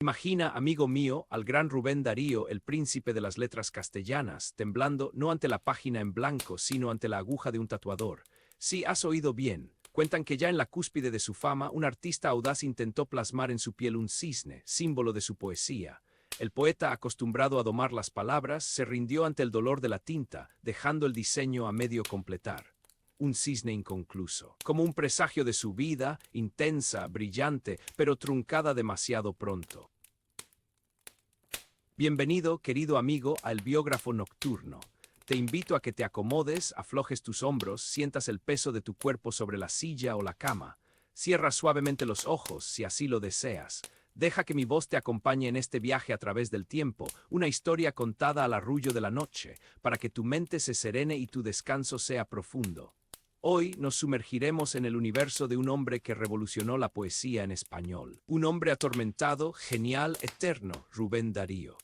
Imagina, amigo mío, al gran Rubén Darío, el príncipe de las letras castellanas, temblando no ante la página en blanco, sino ante la aguja de un tatuador. Sí, has oído bien. Cuentan que ya en la cúspide de su fama, un artista audaz intentó plasmar en su piel un cisne, símbolo de su poesía. El poeta, acostumbrado a domar las palabras, se rindió ante el dolor de la tinta, dejando el diseño a medio completar. Un cisne inconcluso, como un presagio de su vida, intensa, brillante, pero truncada demasiado pronto. Bienvenido, querido amigo, al Biógrafo Nocturno. Te invito a que te acomodes, aflojes tus hombros, sientas el peso de tu cuerpo sobre la silla o la cama. Cierra suavemente los ojos, si así lo deseas. Deja que mi voz te acompañe en este viaje a través del tiempo, una historia contada al arrullo de la noche, para que tu mente se serene y tu descanso sea profundo. Hoy nos sumergiremos en el universo de un hombre que revolucionó la poesía en español. Un hombre atormentado, genial, eterno, Rubén Darío.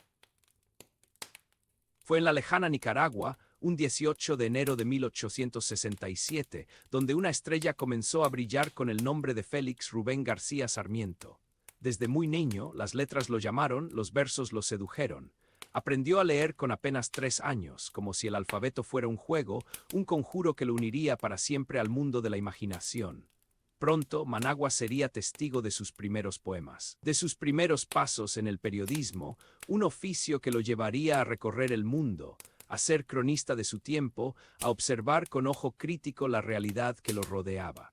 Fue en la lejana Nicaragua, un 18 de enero de 1867, donde una estrella comenzó a brillar con el nombre de Félix Rubén García Sarmiento. Desde muy niño, las letras lo llamaron, los versos lo sedujeron. Aprendió a leer con apenas 3 años, como si el alfabeto fuera un juego, un conjuro que lo uniría para siempre al mundo de la imaginación. Pronto, Managua sería testigo de sus primeros poemas, de sus primeros pasos en el periodismo, un oficio que lo llevaría a recorrer el mundo, a ser cronista de su tiempo, a observar con ojo crítico la realidad que lo rodeaba.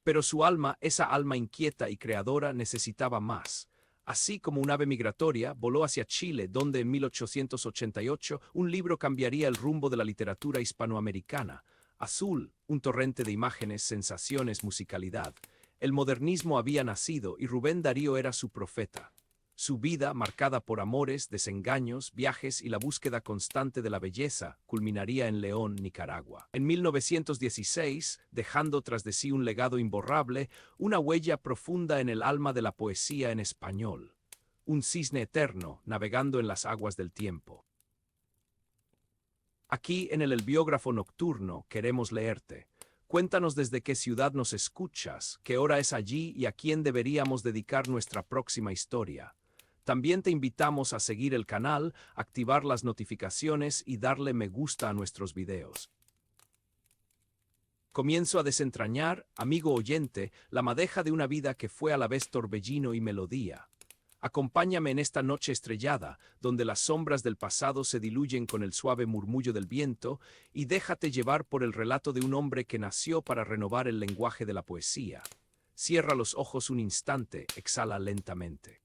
Pero su alma, esa alma inquieta y creadora, necesitaba más. Así como un ave migratoria, voló hacia Chile, donde en 1888 un libro cambiaría el rumbo de la literatura hispanoamericana. Azul, un torrente de imágenes, sensaciones, musicalidad. El modernismo había nacido y Rubén Darío era su profeta. Su vida, marcada por amores, desengaños, viajes y la búsqueda constante de la belleza, culminaría en León, Nicaragua. En 1916, dejando tras de sí un legado imborrable, una huella profunda en el alma de la poesía en español. Un cisne eterno, navegando en las aguas del tiempo. Aquí, en el Biógrafo Nocturno, queremos leerte. Cuéntanos desde qué ciudad nos escuchas, qué hora es allí y a quién deberíamos dedicar nuestra próxima historia. También te invitamos a seguir el canal, activar las notificaciones y darle me gusta a nuestros videos. Comienzo a desentrañar, amigo oyente, la madeja de una vida que fue a la vez torbellino y melodía. Acompáñame en esta noche estrellada, donde las sombras del pasado se diluyen con el suave murmullo del viento, y déjate llevar por el relato de un hombre que nació para renovar el lenguaje de la poesía. Cierra los ojos un instante, exhala lentamente.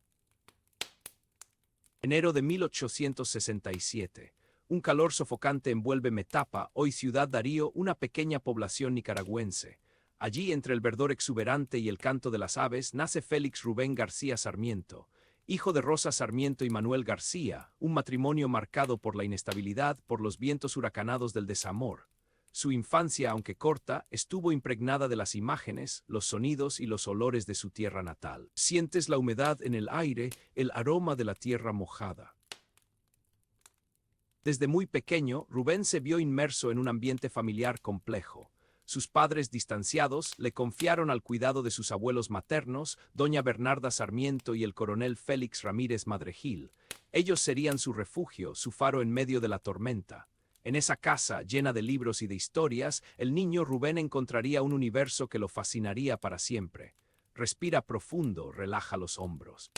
Enero de 1867. Un calor sofocante envuelve Metapa, hoy Ciudad Darío, una pequeña población nicaragüense. Allí, entre el verdor exuberante y el canto de las aves, nace Félix Rubén García Sarmiento, hijo de Rosa Sarmiento y Manuel García, un matrimonio marcado por la inestabilidad, por los vientos huracanados del desamor. Su infancia, aunque corta, estuvo impregnada de las imágenes, los sonidos y los olores de su tierra natal. Sientes la humedad en el aire, el aroma de la tierra mojada. Desde muy pequeño, Rubén se vio inmerso en un ambiente familiar complejo. Sus padres distanciados le confiaron al cuidado de sus abuelos maternos, doña Bernarda Sarmiento y el coronel Félix Ramírez Madregil. Ellos serían su refugio, su faro en medio de la tormenta. En esa casa, llena de libros y de historias, el niño Rubén encontraría un universo que lo fascinaría para siempre. Respira profundo, relaja los hombros.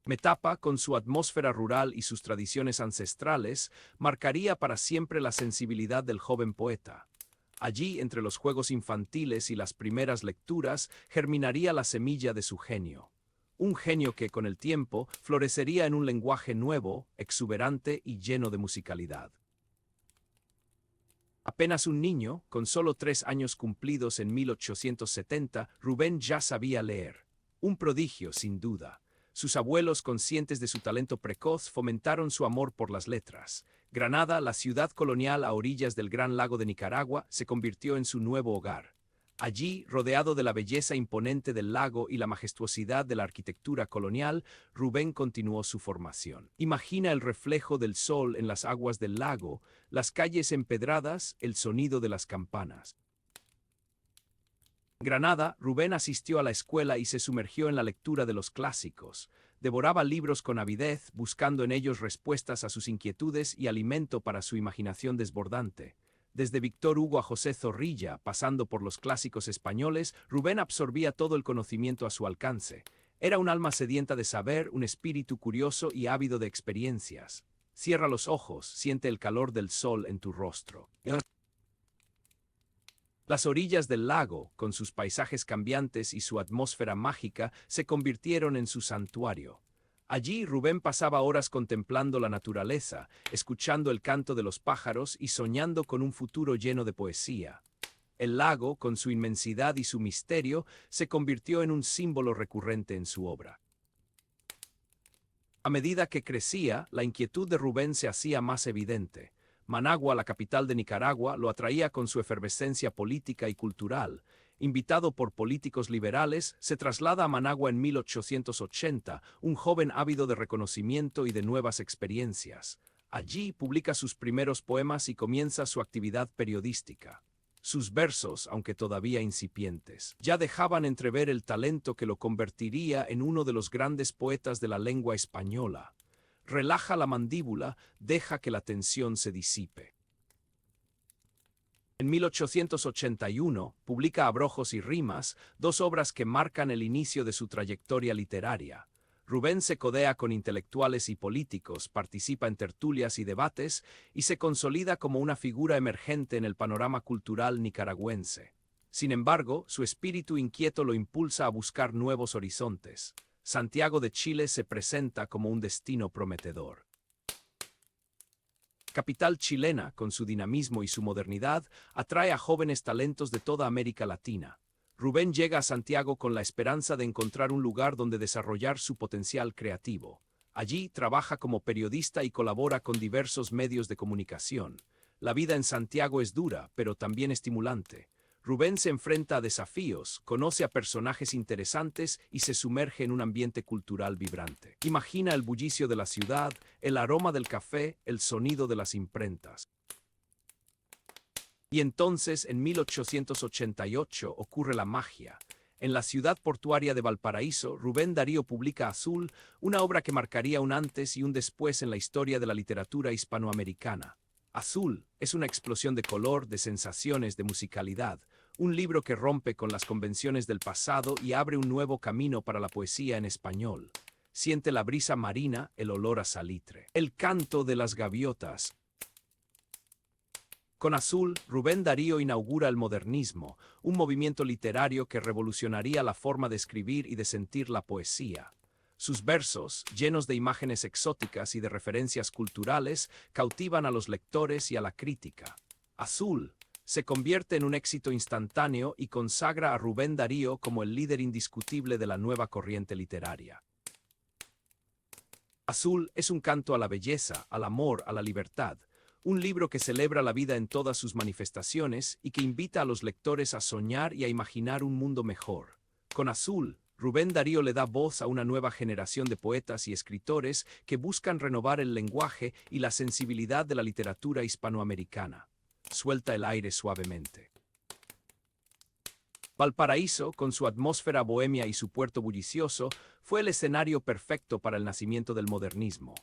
Metapa, con su atmósfera rural y sus tradiciones ancestrales, marcaría para siempre la sensibilidad del joven poeta. Allí, entre los juegos infantiles y las primeras lecturas, germinaría la semilla de su genio. Un genio que, con el tiempo, florecería en un lenguaje nuevo, exuberante y lleno de musicalidad. Apenas un niño, con solo 3 años cumplidos en 1870, Rubén ya sabía leer. Un prodigio, sin duda. Sus abuelos, conscientes de su talento precoz, fomentaron su amor por las letras. Granada, la ciudad colonial a orillas del Gran Lago de Nicaragua, se convirtió en su nuevo hogar. Allí, rodeado de la belleza imponente del lago y la majestuosidad de la arquitectura colonial, Rubén continuó su formación. Imagina el reflejo del sol en las aguas del lago, las calles empedradas, el sonido de las campanas. En Granada, Rubén asistió a la escuela y se sumergió en la lectura de los clásicos. Devoraba libros con avidez, buscando en ellos respuestas a sus inquietudes y alimento para su imaginación desbordante. Desde Víctor Hugo a José Zorrilla, pasando por los clásicos españoles, Rubén absorbía todo el conocimiento a su alcance. Era un alma sedienta de saber, un espíritu curioso y ávido de experiencias. Cierra los ojos, siente el calor del sol en tu rostro. Las orillas del lago, con sus paisajes cambiantes y su atmósfera mágica, se convirtieron en su santuario. Allí Rubén pasaba horas contemplando la naturaleza, escuchando el canto de los pájaros y soñando con un futuro lleno de poesía. El lago, con su inmensidad y su misterio, se convirtió en un símbolo recurrente en su obra. A medida que crecía, la inquietud de Rubén se hacía más evidente. Managua, la capital de Nicaragua, lo atraía con su efervescencia política y cultural. Invitado por políticos liberales, se traslada a Managua en 1880, un joven ávido de reconocimiento y de nuevas experiencias. Allí publica sus primeros poemas y comienza su actividad periodística. Sus versos, aunque todavía incipientes, ya dejaban entrever el talento que lo convertiría en uno de los grandes poetas de la lengua española. Relaja la mandíbula, deja que la tensión se disipe. En 1881 publica Abrojos y Rimas, dos obras que marcan el inicio de su trayectoria literaria. Rubén se codea con intelectuales y políticos, participa en tertulias y debates y se consolida como una figura emergente en el panorama cultural nicaragüense. Sin embargo, su espíritu inquieto lo impulsa a buscar nuevos horizontes. Santiago de Chile se presenta como un destino prometedor. Capital chilena, con su dinamismo y su modernidad, atrae a jóvenes talentos de toda América Latina. Rubén llega a Santiago con la esperanza de encontrar un lugar donde desarrollar su potencial creativo. Allí trabaja como periodista y colabora con diversos medios de comunicación. La vida en Santiago es dura, pero también estimulante. Rubén se enfrenta a desafíos, conoce a personajes interesantes y se sumerge en un ambiente cultural vibrante. Imagina el bullicio de la ciudad, el aroma del café, el sonido de las imprentas. Y entonces, en 1888, ocurre la magia. En la ciudad portuaria de Valparaíso, Rubén Darío publica Azul, una obra que marcaría un antes y un después en la historia de la literatura hispanoamericana. Azul es una explosión de color, de sensaciones, de musicalidad, un libro que rompe con las convenciones del pasado y abre un nuevo camino para la poesía en español. Siente la brisa marina, el olor a salitre, el canto de las gaviotas. Con Azul, Rubén Darío inaugura el modernismo, un movimiento literario que revolucionaría la forma de escribir y de sentir la poesía. Sus versos, llenos de imágenes exóticas y de referencias culturales, cautivan a los lectores y a la crítica. Azul se convierte en un éxito instantáneo y consagra a Rubén Darío como el líder indiscutible de la nueva corriente literaria. Azul es un canto a la belleza, al amor, a la libertad. Un libro que celebra la vida en todas sus manifestaciones y que invita a los lectores a soñar y a imaginar un mundo mejor. Con Azul, Rubén Darío le da voz a una nueva generación de poetas y escritores que buscan renovar el lenguaje y la sensibilidad de la literatura hispanoamericana. Suelta el aire suavemente. Valparaíso, con su atmósfera bohemia y su puerto bullicioso, fue el escenario perfecto para el nacimiento del modernismo.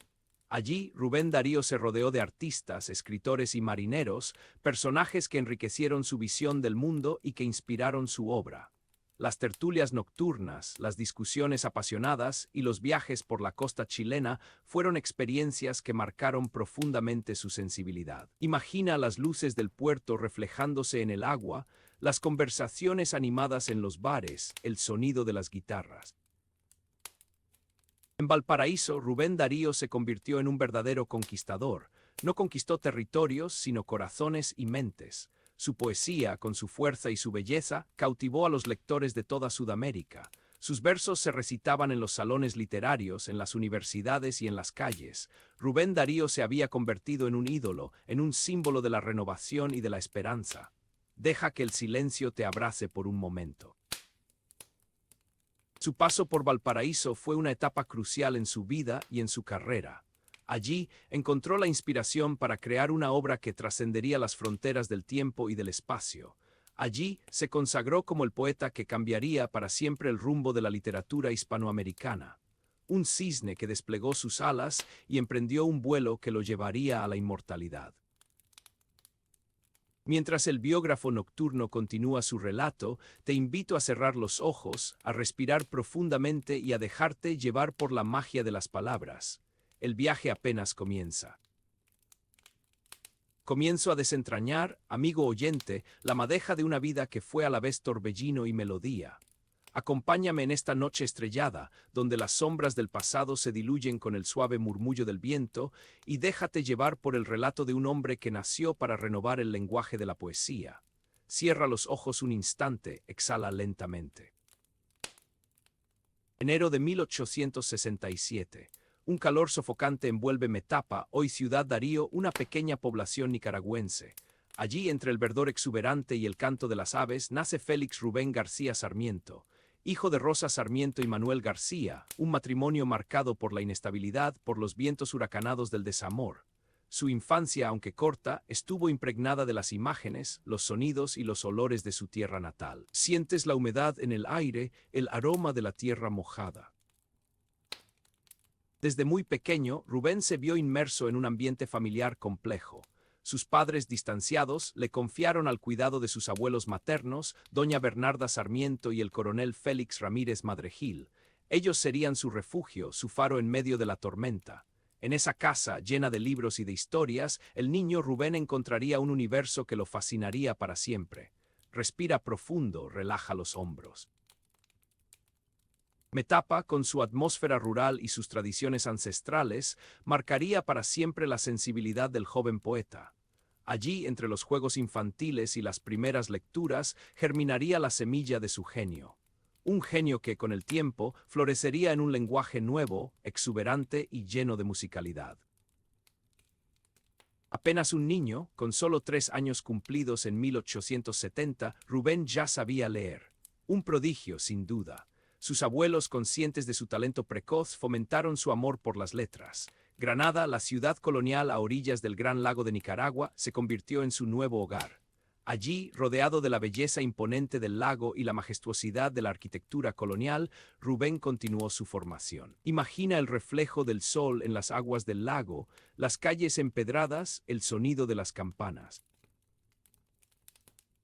Allí, Rubén Darío se rodeó de artistas, escritores y marineros, personajes que enriquecieron su visión del mundo y que inspiraron su obra. Las tertulias nocturnas, las discusiones apasionadas y los viajes por la costa chilena fueron experiencias que marcaron profundamente su sensibilidad. Imagina las luces del puerto reflejándose en el agua, las conversaciones animadas en los bares, el sonido de las guitarras. En Valparaíso, Rubén Darío se convirtió en un verdadero conquistador. No conquistó territorios, sino corazones y mentes. Su poesía, con su fuerza y su belleza, cautivó a los lectores de toda Sudamérica. Sus versos se recitaban en los salones literarios, en las universidades y en las calles. Rubén Darío se había convertido en un ídolo, en un símbolo de la renovación y de la esperanza. Deja que el silencio te abrace por un momento. Su paso por Valparaíso fue una etapa crucial en su vida y en su carrera. Allí encontró la inspiración para crear una obra que trascendería las fronteras del tiempo y del espacio. Allí se consagró como el poeta que cambiaría para siempre el rumbo de la literatura hispanoamericana. Un cisne que desplegó sus alas y emprendió un vuelo que lo llevaría a la inmortalidad. Mientras el biógrafo nocturno continúa su relato, te invito a cerrar los ojos, a respirar profundamente y a dejarte llevar por la magia de las palabras. El viaje apenas comienza. Comienzo a desentrañar, amigo oyente, la madeja de una vida que fue a la vez torbellino y melodía. Acompáñame en esta noche estrellada, donde las sombras del pasado se diluyen con el suave murmullo del viento, y déjate llevar por el relato de un hombre que nació para renovar el lenguaje de la poesía. Cierra los ojos un instante, exhala lentamente. Enero de 1867. Un calor sofocante envuelve Metapa, hoy Ciudad Darío, una pequeña población nicaragüense. Allí, entre el verdor exuberante y el canto de las aves, nace Félix Rubén García Sarmiento, hijo de Rosa Sarmiento y Manuel García, un matrimonio marcado por la inestabilidad, por los vientos huracanados del desamor. Su infancia, aunque corta, estuvo impregnada de las imágenes, los sonidos y los olores de su tierra natal. Sientes la humedad en el aire, el aroma de la tierra mojada. Desde muy pequeño, Rubén se vio inmerso en un ambiente familiar complejo. Sus padres distanciados le confiaron al cuidado de sus abuelos maternos, doña Bernarda Sarmiento y el coronel Félix Ramírez Madregil. Ellos serían su refugio, su faro en medio de la tormenta. En esa casa, llena de libros y de historias, el niño Rubén encontraría un universo que lo fascinaría para siempre. Respira profundo, relaja los hombros. Metapa, con su atmósfera rural y sus tradiciones ancestrales, marcaría para siempre la sensibilidad del joven poeta. Allí, entre los juegos infantiles y las primeras lecturas, germinaría la semilla de su genio. Un genio que, con el tiempo, florecería en un lenguaje nuevo, exuberante y lleno de musicalidad. Apenas un niño, con solo 3 años cumplidos en 1870, Rubén ya sabía leer. Un prodigio, sin duda. Sus abuelos, conscientes de su talento precoz, fomentaron su amor por las letras. Granada, la ciudad colonial a orillas del Gran Lago de Nicaragua, se convirtió en su nuevo hogar. Allí, rodeado de la belleza imponente del lago y la majestuosidad de la arquitectura colonial, Rubén continuó su formación. Imagina el reflejo del sol en las aguas del lago, las calles empedradas, el sonido de las campanas.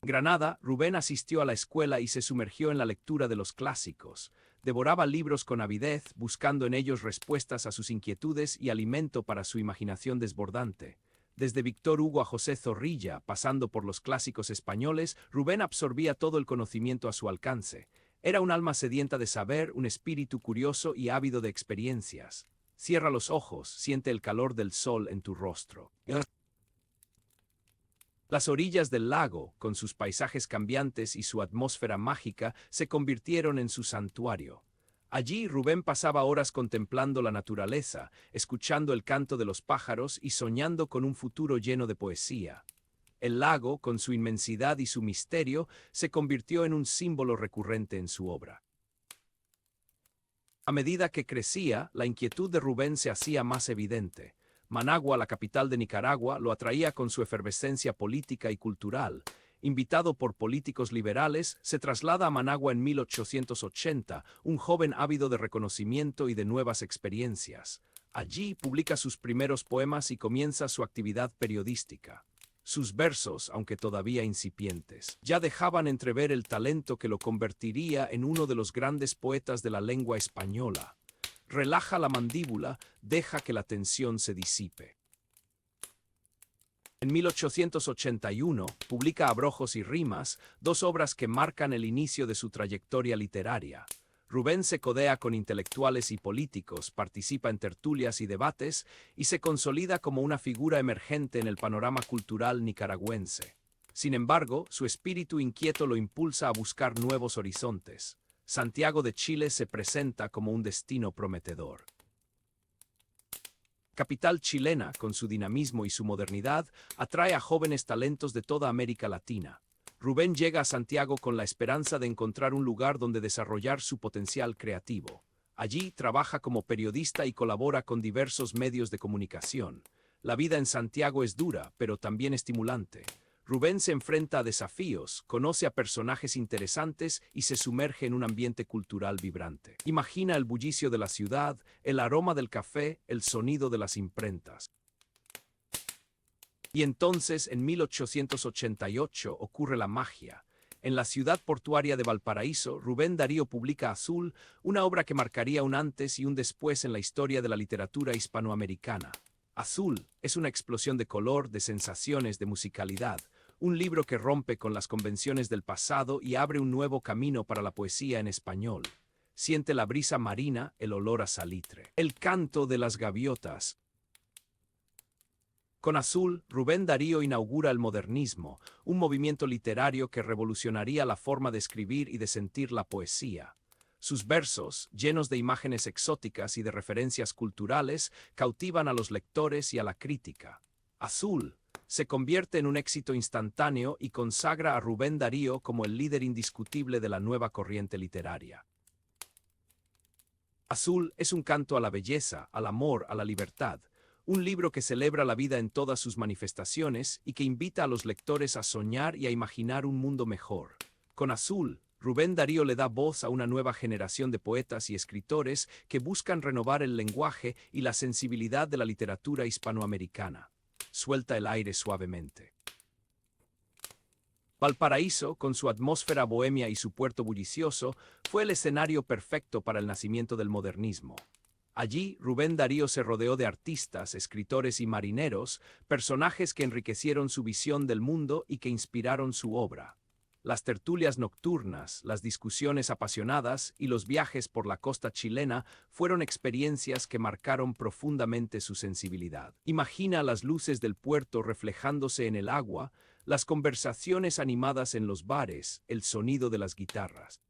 En Granada, Rubén asistió a la escuela y se sumergió en la lectura de los clásicos. Devoraba libros con avidez, buscando en ellos respuestas a sus inquietudes y alimento para su imaginación desbordante. Desde Víctor Hugo a José Zorrilla, pasando por los clásicos españoles, Rubén absorbía todo el conocimiento a su alcance. Era un alma sedienta de saber, un espíritu curioso y ávido de experiencias. Cierra los ojos, siente el calor del sol en tu rostro. Las orillas del lago, con sus paisajes cambiantes y su atmósfera mágica, se convirtieron en su santuario. Allí Rubén pasaba horas contemplando la naturaleza, escuchando el canto de los pájaros y soñando con un futuro lleno de poesía. El lago, con su inmensidad y su misterio, se convirtió en un símbolo recurrente en su obra. A medida que crecía, la inquietud de Rubén se hacía más evidente. Managua, la capital de Nicaragua, lo atraía con su efervescencia política y cultural. Invitado por políticos liberales, se traslada a Managua en 1880, un joven ávido de reconocimiento y de nuevas experiencias. Allí publica sus primeros poemas y comienza su actividad periodística. Sus versos, aunque todavía incipientes, ya dejaban entrever el talento que lo convertiría en uno de los grandes poetas de la lengua española. Relaja la mandíbula, deja que la tensión se disipe. En 1881 publica Abrojos y Rimas, 2 obras que marcan el inicio de su trayectoria literaria. Rubén se codea con intelectuales y políticos, participa en tertulias y debates y se consolida como una figura emergente en el panorama cultural nicaragüense. Sin embargo, su espíritu inquieto lo impulsa a buscar nuevos horizontes. Santiago de Chile se presenta como un destino prometedor. Capital chilena, con su dinamismo y su modernidad, atrae a jóvenes talentos de toda América Latina. Rubén llega a Santiago con la esperanza de encontrar un lugar donde desarrollar su potencial creativo. Allí trabaja como periodista y colabora con diversos medios de comunicación. La vida en Santiago es dura, pero también estimulante. Rubén se enfrenta a desafíos, conoce a personajes interesantes y se sumerge en un ambiente cultural vibrante. Imagina el bullicio de la ciudad, el aroma del café, el sonido de las imprentas. Y entonces, en 1888, ocurre la magia. En la ciudad portuaria de Valparaíso, Rubén Darío publica Azul, una obra que marcaría un antes y un después en la historia de la literatura hispanoamericana. Azul es una explosión de color, de sensaciones, de musicalidad. Un libro que rompe con las convenciones del pasado y abre un nuevo camino para la poesía en español. Siente la brisa marina, el olor a salitre. El canto de las gaviotas. Con Azul, Rubén Darío inaugura el modernismo, un movimiento literario que revolucionaría la forma de escribir y de sentir la poesía. Sus versos, llenos de imágenes exóticas y de referencias culturales, cautivan a los lectores y a la crítica. Azul se convierte en un éxito instantáneo y consagra a Rubén Darío como el líder indiscutible de la nueva corriente literaria. Azul es un canto a la belleza, al amor, a la libertad. Un libro que celebra la vida en todas sus manifestaciones y que invita a los lectores a soñar y a imaginar un mundo mejor. Con Azul, Rubén Darío le da voz a una nueva generación de poetas y escritores que buscan renovar el lenguaje y la sensibilidad de la literatura hispanoamericana. Suelta el aire suavemente. Valparaíso, con su atmósfera bohemia y su puerto bullicioso, fue el escenario perfecto para el nacimiento del modernismo. Allí, Rubén Darío se rodeó de artistas, escritores y marineros, personajes que enriquecieron su visión del mundo y que inspiraron su obra. Las tertulias nocturnas, las discusiones apasionadas y los viajes por la costa chilena fueron experiencias que marcaron profundamente su sensibilidad. Imagina las luces del puerto reflejándose en el agua, las conversaciones animadas en los bares, el sonido de las guitarras.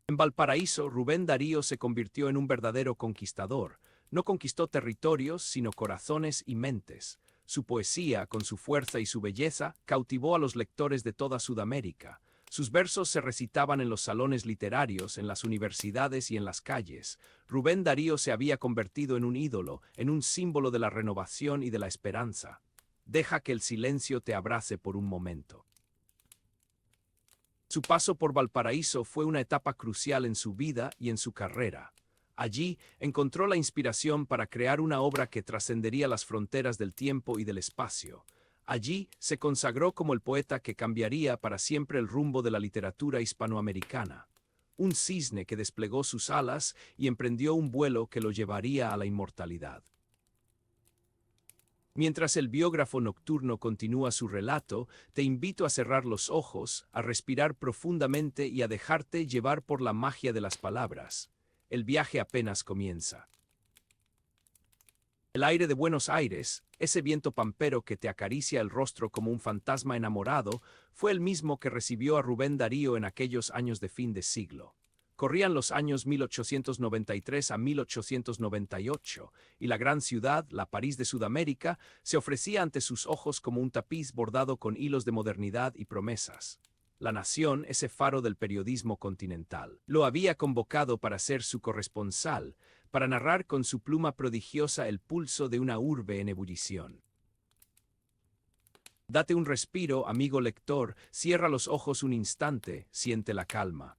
En Valparaíso, Rubén Darío se convirtió en un verdadero conquistador. No conquistó territorios, sino corazones y mentes. Su poesía, con su fuerza y su belleza, cautivó a los lectores de toda Sudamérica. Sus versos se recitaban en los salones literarios, en las universidades y en las calles. Rubén Darío se había convertido en un ídolo, en un símbolo de la renovación y de la esperanza. Deja que el silencio te abrace por un momento. Su paso por Valparaíso fue una etapa crucial en su vida y en su carrera. Allí encontró la inspiración para crear una obra que trascendería las fronteras del tiempo y del espacio. Allí se consagró como el poeta que cambiaría para siempre el rumbo de la literatura hispanoamericana. Un cisne que desplegó sus alas y emprendió un vuelo que lo llevaría a la inmortalidad. Mientras el biógrafo nocturno continúa su relato, te invito a cerrar los ojos, a respirar profundamente y a dejarte llevar por la magia de las palabras. El viaje apenas comienza. El aire de Buenos Aires, ese viento pampero que te acaricia el rostro como un fantasma enamorado, fue el mismo que recibió a Rubén Darío en aquellos años de fin de siglo. Corrían los años 1893 a 1898, y la gran ciudad, la París de Sudamérica, se ofrecía ante sus ojos como un tapiz bordado con hilos de modernidad y promesas. La Nación, ese faro del periodismo continental, lo había convocado para ser su corresponsal, para narrar con su pluma prodigiosa el pulso de una urbe en ebullición. Date un respiro, amigo lector, cierra los ojos un instante, siente la calma.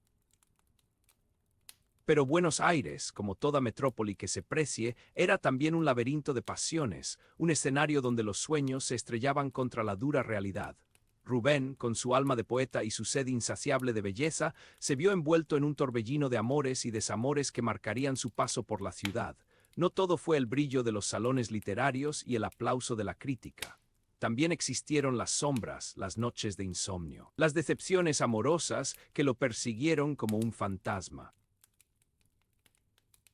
Pero Buenos Aires, como toda metrópoli que se precie, era también un laberinto de pasiones, un escenario donde los sueños se estrellaban contra la dura realidad. Rubén, con su alma de poeta y su sed insaciable de belleza, se vio envuelto en un torbellino de amores y desamores que marcarían su paso por la ciudad. No todo fue el brillo de los salones literarios y el aplauso de la crítica. También existieron las sombras, las noches de insomnio, las decepciones amorosas que lo persiguieron como un fantasma.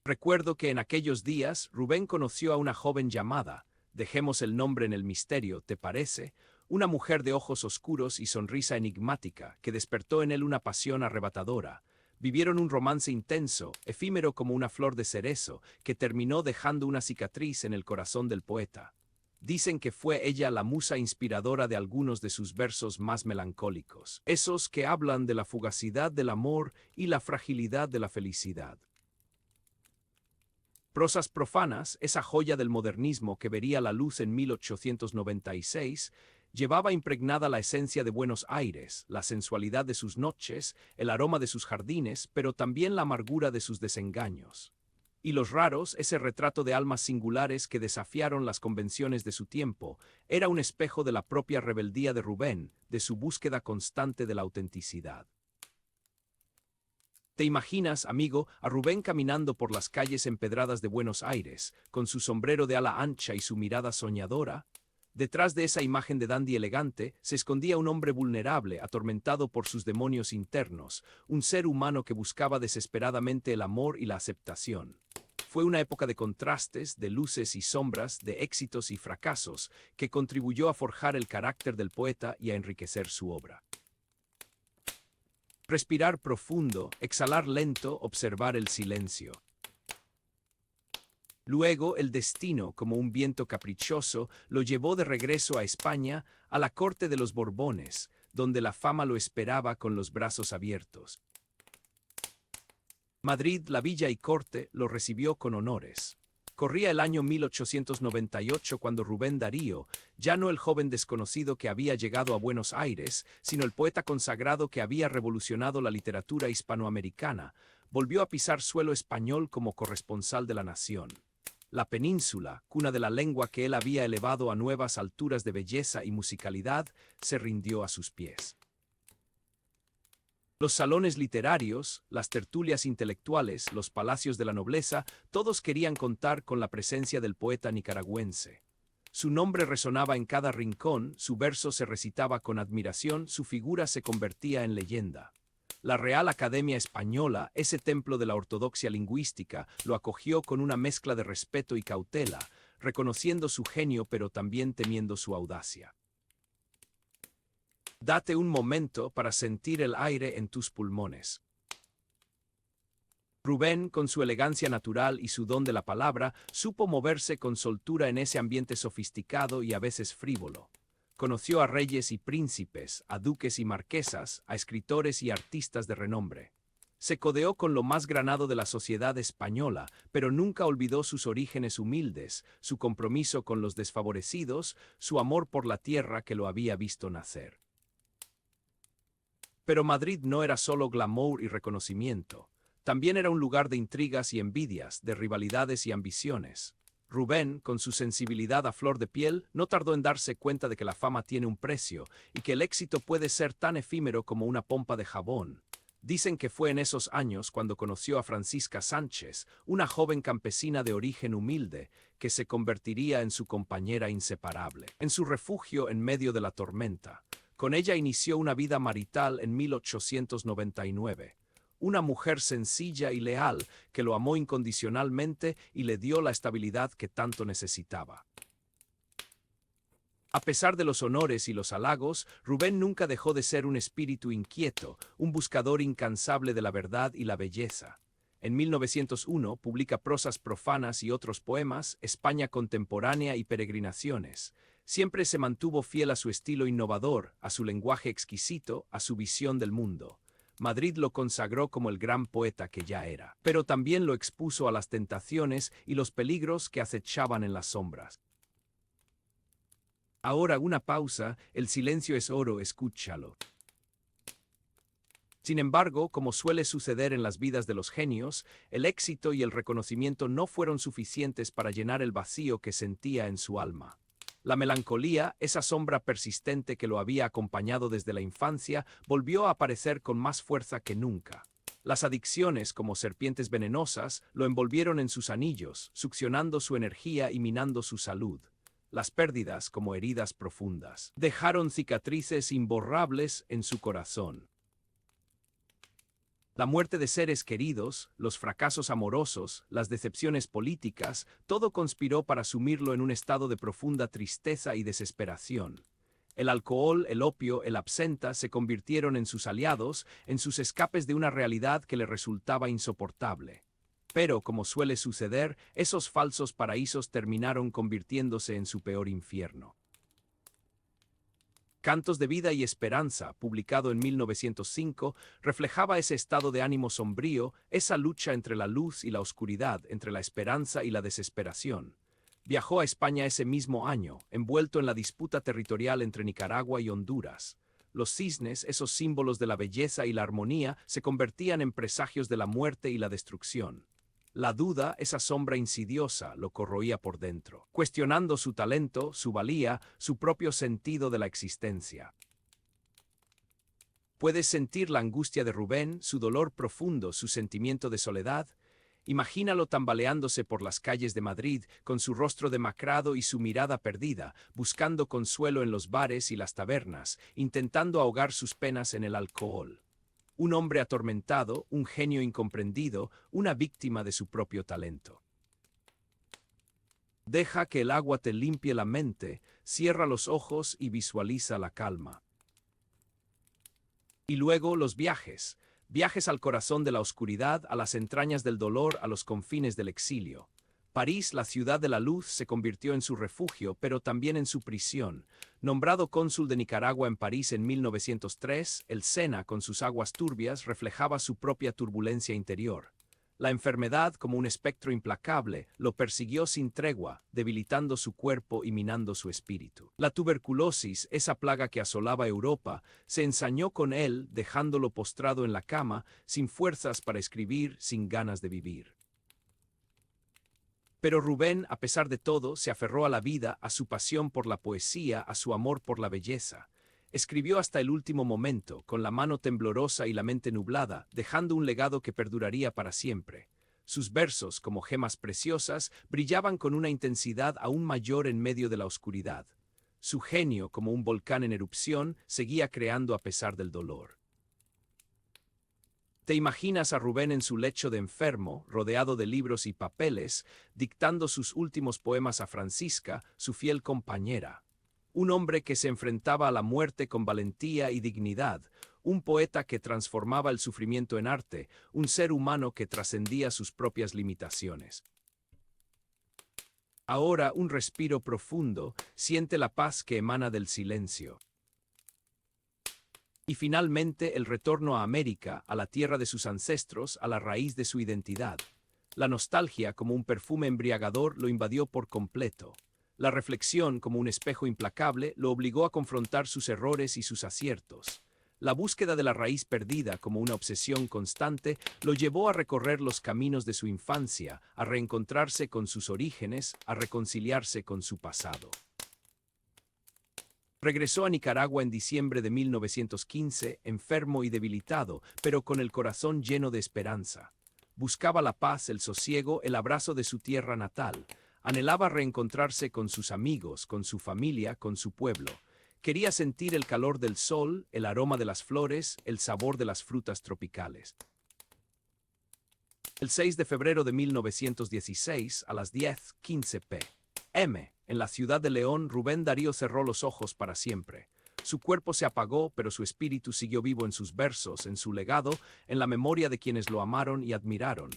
Recuerdo que en aquellos días Rubén conoció a una joven llamada, dejemos el nombre en el misterio, ¿te parece? Una mujer de ojos oscuros y sonrisa enigmática que despertó en él una pasión arrebatadora. Vivieron un romance intenso, efímero como una flor de cerezo, que terminó dejando una cicatriz en el corazón del poeta. Dicen que fue ella la musa inspiradora de algunos de sus versos más melancólicos, esos que hablan de la fugacidad del amor y la fragilidad de la felicidad. Prosas profanas, esa joya del modernismo que vería la luz en 1896, Llevaba impregnada la esencia de Buenos Aires, la sensualidad de sus noches, el aroma de sus jardines, pero también la amargura de sus desengaños. Y los raros, ese retrato de almas singulares que desafiaron las convenciones de su tiempo, era un espejo de la propia rebeldía de Rubén, de su búsqueda constante de la autenticidad. ¿Te imaginas, amigo, a Rubén caminando por las calles empedradas de Buenos Aires, con su sombrero de ala ancha y su mirada soñadora? Detrás de esa imagen de dandy elegante se escondía un hombre vulnerable, atormentado por sus demonios internos, un ser humano que buscaba desesperadamente el amor y la aceptación. Fue una época de contrastes, de luces y sombras, de éxitos y fracasos, que contribuyó a forjar el carácter del poeta y a enriquecer su obra. Respirar profundo, exhalar lento, observar el silencio. Luego, el destino, como un viento caprichoso, lo llevó de regreso a España, a la corte de los Borbones, donde la fama lo esperaba con los brazos abiertos. Madrid, la villa y corte, lo recibió con honores. Corría el año 1898 cuando Rubén Darío, ya no el joven desconocido que había llegado a Buenos Aires, sino el poeta consagrado que había revolucionado la literatura hispanoamericana, volvió a pisar suelo español como corresponsal de la nación. La península, cuna de la lengua que él había elevado a nuevas alturas de belleza y musicalidad, se rindió a sus pies. Los salones literarios, las tertulias intelectuales, los palacios de la nobleza, todos querían contar con la presencia del poeta nicaragüense. Su nombre resonaba en cada rincón, su verso se recitaba con admiración, su figura se convertía en leyenda. La Real Academia Española, ese templo de la ortodoxia lingüística, lo acogió con una mezcla de respeto y cautela, reconociendo su genio pero también temiendo su audacia. Date un momento para sentir el aire en tus pulmones. Rubén, con su elegancia natural y su don de la palabra, supo moverse con soltura en ese ambiente sofisticado y a veces frívolo. Conoció a reyes y príncipes, a duques y marquesas, a escritores y artistas de renombre. Se codeó con lo más granado de la sociedad española, pero nunca olvidó sus orígenes humildes, su compromiso con los desfavorecidos, su amor por la tierra que lo había visto nacer. Pero Madrid no era solo glamour y reconocimiento. También era un lugar de intrigas y envidias, de rivalidades y ambiciones. Rubén, con su sensibilidad a flor de piel, no tardó en darse cuenta de que la fama tiene un precio y que el éxito puede ser tan efímero como una pompa de jabón. Dicen que fue en esos años cuando conoció a Francisca Sánchez, una joven campesina de origen humilde, que se convertiría en su compañera inseparable, en su refugio en medio de la tormenta. Con ella inició una vida marital en 1899. Una mujer sencilla y leal que lo amó incondicionalmente y le dio la estabilidad que tanto necesitaba. A pesar de los honores y los halagos, Rubén nunca dejó de ser un espíritu inquieto, un buscador incansable de la verdad y la belleza. En 1901 publica Prosas profanas y otros poemas, España contemporánea y Peregrinaciones. Siempre se mantuvo fiel a su estilo innovador, a su lenguaje exquisito, a su visión del mundo. Madrid lo consagró como el gran poeta que ya era, pero también lo expuso a las tentaciones y los peligros que acechaban en las sombras. Ahora una pausa, el silencio es oro, escúchalo. Sin embargo, como suele suceder en las vidas de los genios, el éxito y el reconocimiento no fueron suficientes para llenar el vacío que sentía en su alma. La melancolía, esa sombra persistente que lo había acompañado desde la infancia, volvió a aparecer con más fuerza que nunca. Las adicciones, como serpientes venenosas, lo envolvieron en sus anillos, succionando su energía y minando su salud. Las pérdidas, como heridas profundas, dejaron cicatrices imborrables en su corazón. La muerte de seres queridos, los fracasos amorosos, las decepciones políticas, todo conspiró para sumirlo en un estado de profunda tristeza y desesperación. El alcohol, el opio, el absenta se convirtieron en sus aliados, en sus escapes de una realidad que le resultaba insoportable. Pero, como suele suceder, esos falsos paraísos terminaron convirtiéndose en su peor infierno. Cantos de vida y esperanza, publicado en 1905, reflejaba ese estado de ánimo sombrío, esa lucha entre la luz y la oscuridad, entre la esperanza y la desesperación. Viajó a España ese mismo año, envuelto en la disputa territorial entre Nicaragua y Honduras. Los cisnes, esos símbolos de la belleza y la armonía, se convertían en presagios de la muerte y la destrucción. La duda, esa sombra insidiosa, lo corroía por dentro, cuestionando su talento, su valía, su propio sentido de la existencia. Puedes sentir la angustia de Rubén, su dolor profundo, su sentimiento de soledad. Imagínalo tambaleándose por las calles de Madrid, con su rostro demacrado y su mirada perdida, buscando consuelo en los bares y las tabernas, intentando ahogar sus penas en el alcohol. Un hombre atormentado, un genio incomprendido, una víctima de su propio talento. Deja que el agua te limpie la mente, cierra los ojos y visualiza la calma. Y luego los viajes. Viajes al corazón de la oscuridad, a las entrañas del dolor, a los confines del exilio. París, la ciudad de la luz, se convirtió en su refugio, pero también en su prisión. Nombrado cónsul de Nicaragua en París en 1903, el Sena, con sus aguas turbias, reflejaba su propia turbulencia interior. La enfermedad, como un espectro implacable, lo persiguió sin tregua, debilitando su cuerpo y minando su espíritu. La tuberculosis, esa plaga que asolaba Europa, se ensañó con él, dejándolo postrado en la cama, sin fuerzas para escribir, sin ganas de vivir. Pero Rubén, a pesar de todo, se aferró a la vida, a su pasión por la poesía, a su amor por la belleza. Escribió hasta el último momento, con la mano temblorosa y la mente nublada, dejando un legado que perduraría para siempre. Sus versos, como gemas preciosas, brillaban con una intensidad aún mayor en medio de la oscuridad. Su genio, como un volcán en erupción, seguía creando a pesar del dolor. ¿Te imaginas a Rubén en su lecho de enfermo, rodeado de libros y papeles, dictando sus últimos poemas a Francisca, su fiel compañera? Un hombre que se enfrentaba a la muerte con valentía y dignidad, un poeta que transformaba el sufrimiento en arte, un ser humano que trascendía sus propias limitaciones. Ahora un respiro profundo, siente la paz que emana del silencio. Y finalmente el retorno a América, a la tierra de sus ancestros, a la raíz de su identidad. La nostalgia, como un perfume embriagador, lo invadió por completo. La reflexión, como un espejo implacable, lo obligó a confrontar sus errores y sus aciertos. La búsqueda de la raíz perdida, como una obsesión constante, lo llevó a recorrer los caminos de su infancia, a reencontrarse con sus orígenes, a reconciliarse con su pasado. Regresó a Nicaragua en diciembre de 1915, enfermo y debilitado, pero con el corazón lleno de esperanza. Buscaba la paz, el sosiego, el abrazo de su tierra natal. Anhelaba reencontrarse con sus amigos, con su familia, con su pueblo. Quería sentir el calor del sol, el aroma de las flores, el sabor de las frutas tropicales. El 6 de febrero de 1916, a las 10:15 p.m., en la ciudad de León, Rubén Darío cerró los ojos para siempre. Su cuerpo se apagó, pero su espíritu siguió vivo en sus versos, en su legado, en la memoria de quienes lo amaron y admiraron.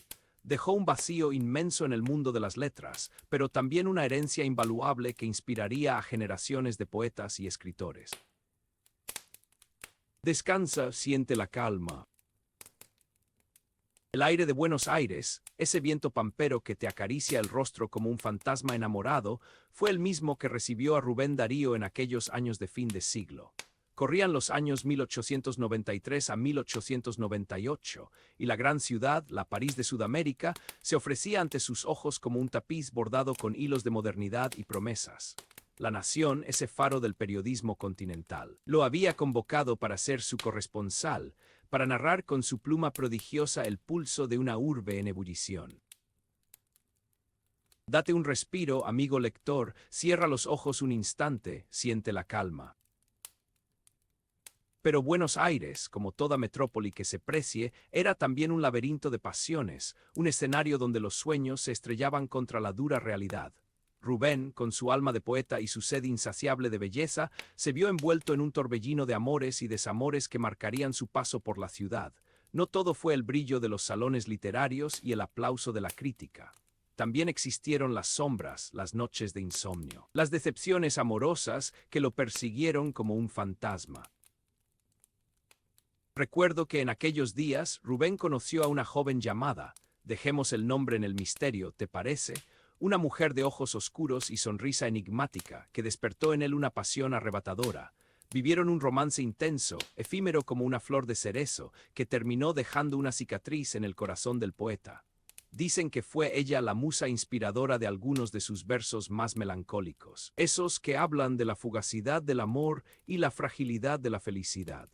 Dejó un vacío inmenso en el mundo de las letras, pero también una herencia invaluable que inspiraría a generaciones de poetas y escritores. Descansa, siente la calma. El aire de Buenos Aires, ese viento pampero que te acaricia el rostro como un fantasma enamorado, fue el mismo que recibió a Rubén Darío en aquellos años de fin de siglo. Corrían los años 1893 a 1898, y la gran ciudad, la París de Sudamérica, se ofrecía ante sus ojos como un tapiz bordado con hilos de modernidad y promesas. La Nación, ese faro del periodismo continental, lo había convocado para ser su corresponsal, para narrar con su pluma prodigiosa el pulso de una urbe en ebullición. Date un respiro, amigo lector, cierra los ojos un instante, siente la calma. Pero Buenos Aires, como toda metrópoli que se precie, era también un laberinto de pasiones, un escenario donde los sueños se estrellaban contra la dura realidad. Rubén, con su alma de poeta y su sed insaciable de belleza, se vio envuelto en un torbellino de amores y desamores que marcarían su paso por la ciudad. No todo fue el brillo de los salones literarios y el aplauso de la crítica. También existieron las sombras, las noches de insomnio, las decepciones amorosas que lo persiguieron como un fantasma. Recuerdo que en aquellos días Rubén conoció a una joven llamada, dejemos el nombre en el misterio, ¿te parece?, una mujer de ojos oscuros y sonrisa enigmática que despertó en él una pasión arrebatadora. Vivieron un romance intenso, efímero como una flor de cerezo, que terminó dejando una cicatriz en el corazón del poeta. Dicen que fue ella la musa inspiradora de algunos de sus versos más melancólicos, esos que hablan de la fugacidad del amor y la fragilidad de la felicidad.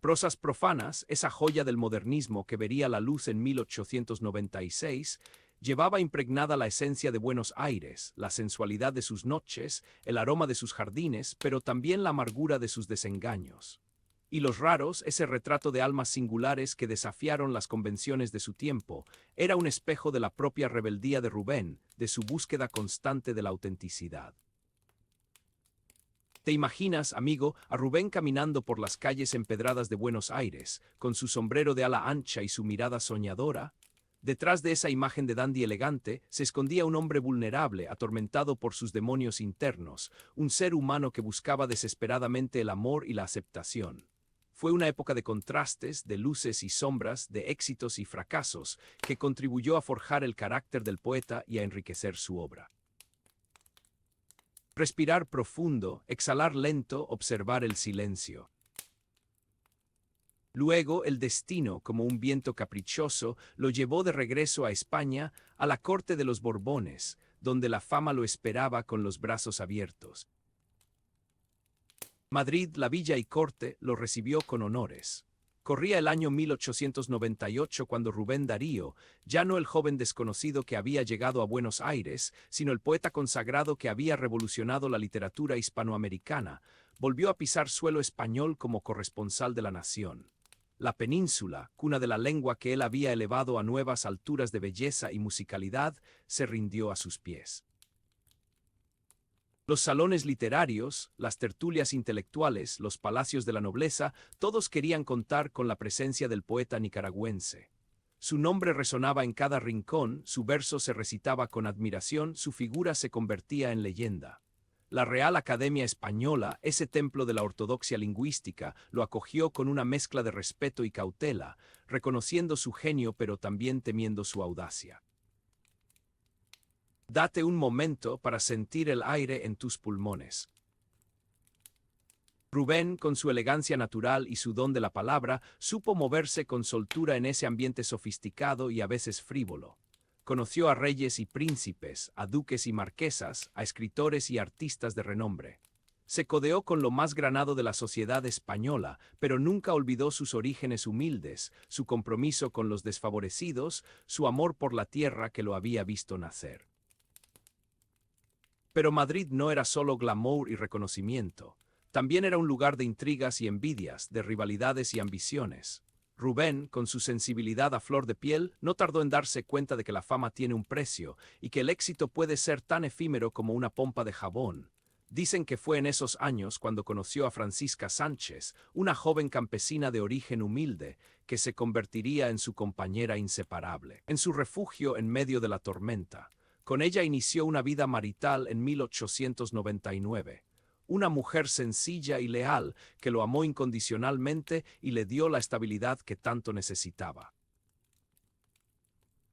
Prosas profanas, esa joya del modernismo que vería la luz en 1896, llevaba impregnada la esencia de Buenos Aires, la sensualidad de sus noches, el aroma de sus jardines, pero también la amargura de sus desengaños. Y los raros, ese retrato de almas singulares que desafiaron las convenciones de su tiempo, era un espejo de la propia rebeldía de Rubén, de su búsqueda constante de la autenticidad. ¿Te imaginas, amigo, a Rubén caminando por las calles empedradas de Buenos Aires, con su sombrero de ala ancha y su mirada soñadora? Detrás de esa imagen de dandy elegante se escondía un hombre vulnerable, atormentado por sus demonios internos, un ser humano que buscaba desesperadamente el amor y la aceptación. Fue una época de contrastes, de luces y sombras, de éxitos y fracasos, que contribuyó a forjar el carácter del poeta y a enriquecer su obra. Respirar profundo, exhalar lento, observar el silencio. Luego, el destino, como un viento caprichoso, lo llevó de regreso a España, a la corte de los Borbones, donde la fama lo esperaba con los brazos abiertos. Madrid, la villa y corte, lo recibió con honores. Corría el año 1898 cuando Rubén Darío, ya no el joven desconocido que había llegado a Buenos Aires, sino el poeta consagrado que había revolucionado la literatura hispanoamericana, volvió a pisar suelo español como corresponsal de la nación. La península, cuna de la lengua que él había elevado a nuevas alturas de belleza y musicalidad, se rindió a sus pies. Los salones literarios, las tertulias intelectuales, los palacios de la nobleza, todos querían contar con la presencia del poeta nicaragüense. Su nombre resonaba en cada rincón, su verso se recitaba con admiración, su figura se convertía en leyenda. La Real Academia Española, ese templo de la ortodoxia lingüística, lo acogió con una mezcla de respeto y cautela, reconociendo su genio pero también temiendo su audacia. Date un momento para sentir el aire en tus pulmones. Rubén, con su elegancia natural y su don de la palabra, supo moverse con soltura en ese ambiente sofisticado y a veces frívolo. Conoció a reyes y príncipes, a duques y marquesas, a escritores y artistas de renombre. Se codeó con lo más granado de la sociedad española, pero nunca olvidó sus orígenes humildes, su compromiso con los desfavorecidos, su amor por la tierra que lo había visto nacer. Pero Madrid no era solo glamour y reconocimiento. También era un lugar de intrigas y envidias, de rivalidades y ambiciones. Rubén, con su sensibilidad a flor de piel, no tardó en darse cuenta de que la fama tiene un precio y que el éxito puede ser tan efímero como una pompa de jabón. Dicen que fue en esos años cuando conoció a Francisca Sánchez, una joven campesina de origen humilde, que se convertiría en su compañera inseparable, en su refugio en medio de la tormenta. Con ella inició una vida marital en 1899. Una mujer sencilla y leal que lo amó incondicionalmente y le dio la estabilidad que tanto necesitaba.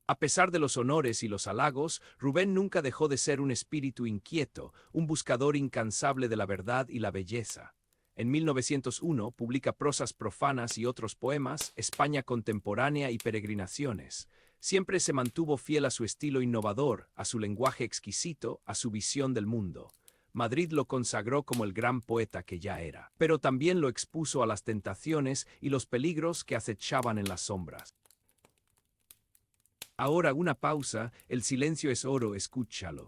A pesar de los honores y los halagos, Rubén nunca dejó de ser un espíritu inquieto, un buscador incansable de la verdad y la belleza. En 1901 publica Prosas profanas y otros poemas, España contemporánea y Peregrinaciones. Siempre se mantuvo fiel a su estilo innovador, a su lenguaje exquisito, a su visión del mundo. Madrid lo consagró como el gran poeta que ya era, pero también lo expuso a las tentaciones y los peligros que acechaban en las sombras. Ahora una pausa, el silencio es oro, escúchalo.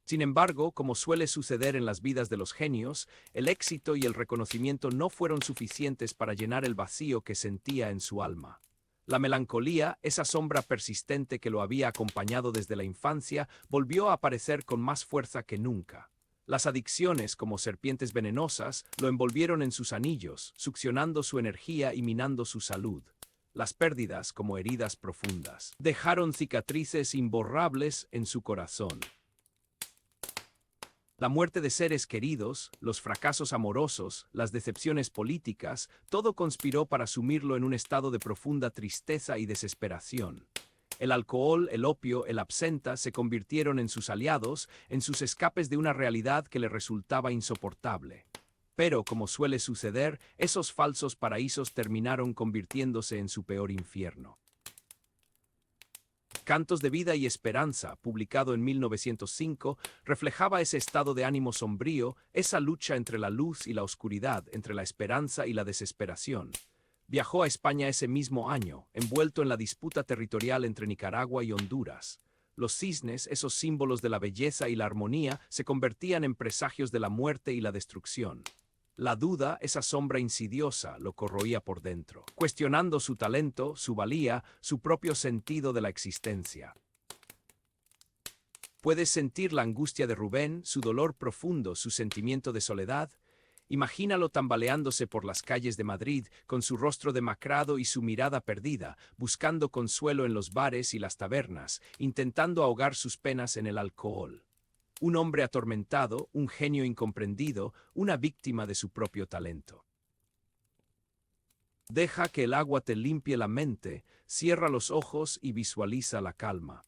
Sin embargo, como suele suceder en las vidas de los genios, el éxito y el reconocimiento no fueron suficientes para llenar el vacío que sentía en su alma. La melancolía, esa sombra persistente que lo había acompañado desde la infancia, volvió a aparecer con más fuerza que nunca. Las adicciones, como serpientes venenosas, lo envolvieron en sus anillos, succionando su energía y minando su salud. Las pérdidas, como heridas profundas, dejaron cicatrices imborrables en su corazón. La muerte de seres queridos, los fracasos amorosos, las decepciones políticas, todo conspiró para sumirlo en un estado de profunda tristeza y desesperación. El alcohol, el opio, el absenta se convirtieron en sus aliados, en sus escapes de una realidad que le resultaba insoportable. Pero, como suele suceder, esos falsos paraísos terminaron convirtiéndose en su peor infierno. Cantos de vida y esperanza, publicado en 1905, reflejaba ese estado de ánimo sombrío, esa lucha entre la luz y la oscuridad, entre la esperanza y la desesperación. Viajó a España ese mismo año, envuelto en la disputa territorial entre Nicaragua y Honduras. Los cisnes, esos símbolos de la belleza y la armonía, se convertían en presagios de la muerte y la destrucción. La duda, esa sombra insidiosa, lo corroía por dentro, cuestionando su talento, su valía, su propio sentido de la existencia. ¿Puedes sentir la angustia de Rubén, su dolor profundo, su sentimiento de soledad? Imagínalo tambaleándose por las calles de Madrid, con su rostro demacrado y su mirada perdida, buscando consuelo en los bares y las tabernas, intentando ahogar sus penas en el alcohol. Un hombre atormentado, un genio incomprendido, una víctima de su propio talento. Deja que el agua te limpie la mente, cierra los ojos y visualiza la calma.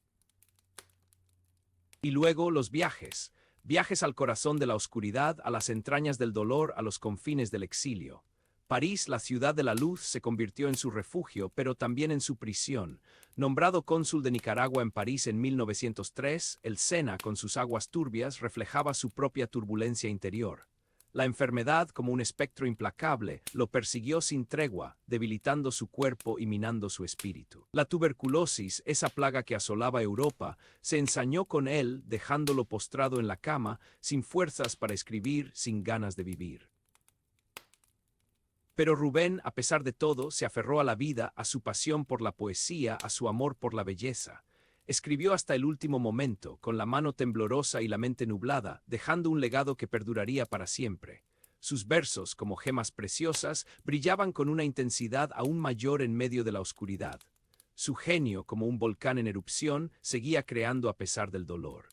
Y luego los viajes. Viajes al corazón de la oscuridad, a las entrañas del dolor, a los confines del exilio. París, la ciudad de la luz, se convirtió en su refugio, pero también en su prisión. Nombrado cónsul de Nicaragua en París en 1903, el Sena, con sus aguas turbias, reflejaba su propia turbulencia interior. La enfermedad, como un espectro implacable, lo persiguió sin tregua, debilitando su cuerpo y minando su espíritu. La tuberculosis, esa plaga que asolaba Europa, se ensañó con él, dejándolo postrado en la cama, sin fuerzas para escribir, sin ganas de vivir. Pero Rubén, a pesar de todo, se aferró a la vida, a su pasión por la poesía, a su amor por la belleza. Escribió hasta el último momento, con la mano temblorosa y la mente nublada, dejando un legado que perduraría para siempre. Sus versos, como gemas preciosas, brillaban con una intensidad aún mayor en medio de la oscuridad. Su genio, como un volcán en erupción, seguía creando a pesar del dolor.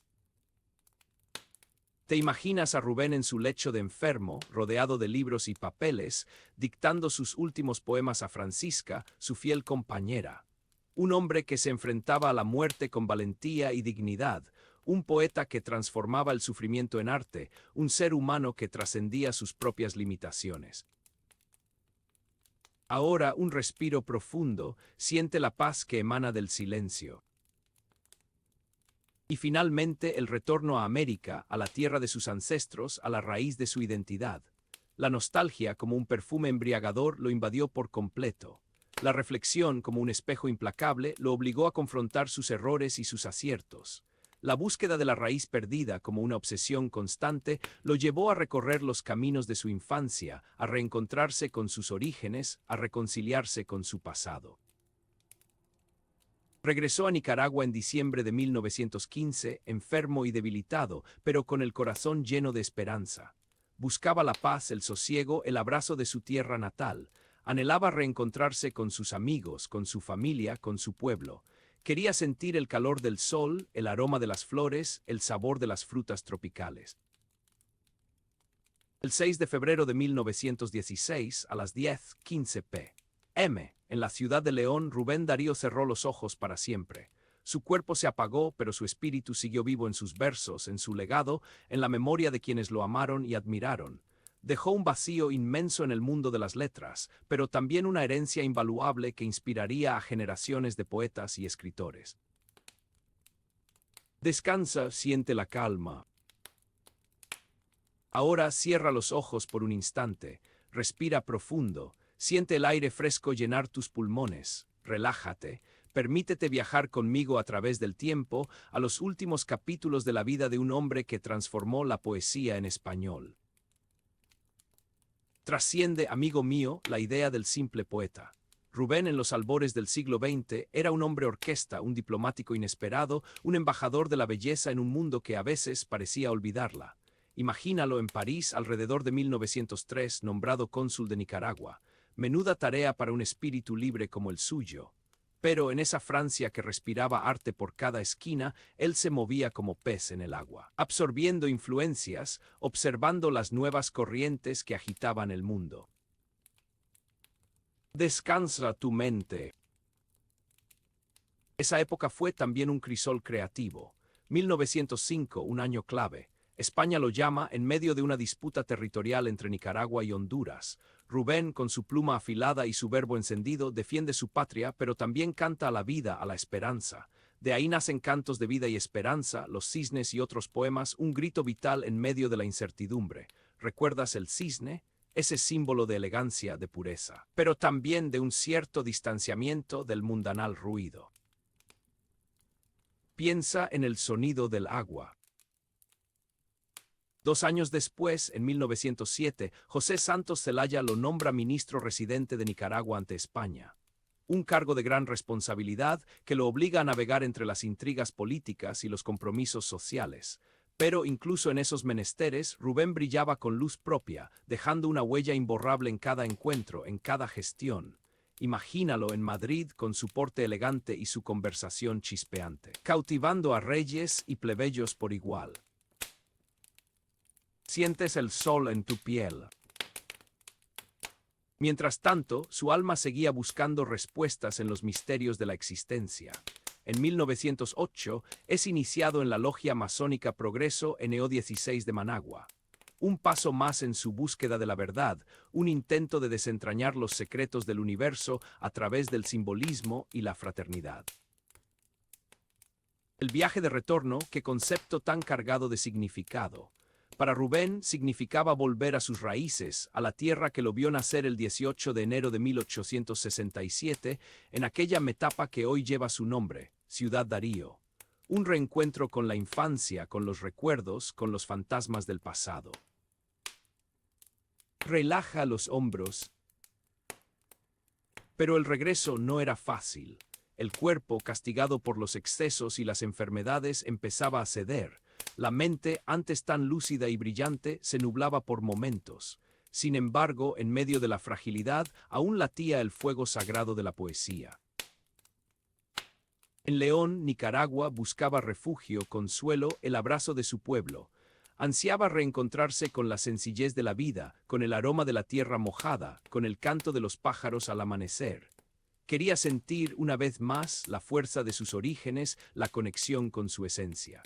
¿Te imaginas a Rubén en su lecho de enfermo, rodeado de libros y papeles, dictando sus últimos poemas a Francisca, su fiel compañera? Un hombre que se enfrentaba a la muerte con valentía y dignidad, un poeta que transformaba el sufrimiento en arte, un ser humano que trascendía sus propias limitaciones. Ahora, un respiro profundo, siente la paz que emana del silencio. Y finalmente el retorno a América, a la tierra de sus ancestros, a la raíz de su identidad. La nostalgia, como un perfume embriagador, lo invadió por completo. La reflexión, como un espejo implacable, lo obligó a confrontar sus errores y sus aciertos. La búsqueda de la raíz perdida, como una obsesión constante, lo llevó a recorrer los caminos de su infancia, a reencontrarse con sus orígenes, a reconciliarse con su pasado. Regresó a Nicaragua en diciembre de 1915, enfermo y debilitado, pero con el corazón lleno de esperanza. Buscaba la paz, el sosiego, el abrazo de su tierra natal. Anhelaba reencontrarse con sus amigos, con su familia, con su pueblo. Quería sentir el calor del sol, el aroma de las flores, el sabor de las frutas tropicales. El 6 de febrero de 1916, a las 10:15 p.m., en la ciudad de León, Rubén Darío cerró los ojos para siempre. Su cuerpo se apagó, pero su espíritu siguió vivo en sus versos, en su legado, en la memoria de quienes lo amaron y admiraron. Dejó un vacío inmenso en el mundo de las letras, pero también una herencia invaluable que inspiraría a generaciones de poetas y escritores. Descansa, siente la calma. Ahora cierra los ojos por un instante, respira profundo, siente el aire fresco llenar tus pulmones, relájate, permítete viajar conmigo a través del tiempo a los últimos capítulos de la vida de un hombre que transformó la poesía en español. Trasciende, amigo mío, la idea del simple poeta. Rubén, en los albores del siglo XX, era un hombre orquesta, un diplomático inesperado, un embajador de la belleza en un mundo que a veces parecía olvidarla. Imagínalo en París alrededor de 1903, nombrado cónsul de Nicaragua. Menuda tarea para un espíritu libre como el suyo. Pero en esa Francia que respiraba arte por cada esquina, él se movía como pez en el agua, absorbiendo influencias, observando las nuevas corrientes que agitaban el mundo. Descansa tu mente. Esa época fue también un crisol creativo. 1905, un año clave. España lo llama en medio de una disputa territorial entre Nicaragua y Honduras. Rubén, con su pluma afilada y su verbo encendido, defiende su patria, pero también canta a la vida, a la esperanza. De ahí nacen cantos de vida y esperanza, los cisnes y otros poemas, un grito vital en medio de la incertidumbre. ¿Recuerdas el cisne? Ese símbolo de elegancia, de pureza, pero también de un cierto distanciamiento del mundanal ruido. Piensa en el sonido del agua. 2 años después, en 1907, José Santos Zelaya lo nombra ministro residente de Nicaragua ante España. Un cargo de gran responsabilidad que lo obliga a navegar entre las intrigas políticas y los compromisos sociales. Pero incluso en esos menesteres, Rubén brillaba con luz propia, dejando una huella imborrable en cada encuentro, en cada gestión. Imagínalo en Madrid con su porte elegante y su conversación chispeante, cautivando a reyes y plebeyos por igual. Sientes el sol en tu piel. Mientras tanto, su alma seguía buscando respuestas en los misterios de la existencia. En 1908 es iniciado en la logia masónica Progreso NO 16 de Managua. Un paso más en su búsqueda de la verdad, un intento de desentrañar los secretos del universo a través del simbolismo y la fraternidad. El viaje de retorno, qué concepto tan cargado de significado. Para Rubén significaba volver a sus raíces, a la tierra que lo vio nacer el 18 de enero de 1867, en aquella metapa que hoy lleva su nombre, Ciudad Darío. Un reencuentro con la infancia, con los recuerdos, con los fantasmas del pasado. Relaja los hombros. Pero el regreso no era fácil. El cuerpo, castigado por los excesos y las enfermedades, empezaba a ceder. La mente, antes tan lúcida y brillante, se nublaba por momentos. Sin embargo, en medio de la fragilidad, aún latía el fuego sagrado de la poesía. En León, Nicaragua, buscaba refugio, consuelo, el abrazo de su pueblo. Ansiaba reencontrarse con la sencillez de la vida, con el aroma de la tierra mojada, con el canto de los pájaros al amanecer. Quería sentir una vez más la fuerza de sus orígenes, la conexión con su esencia.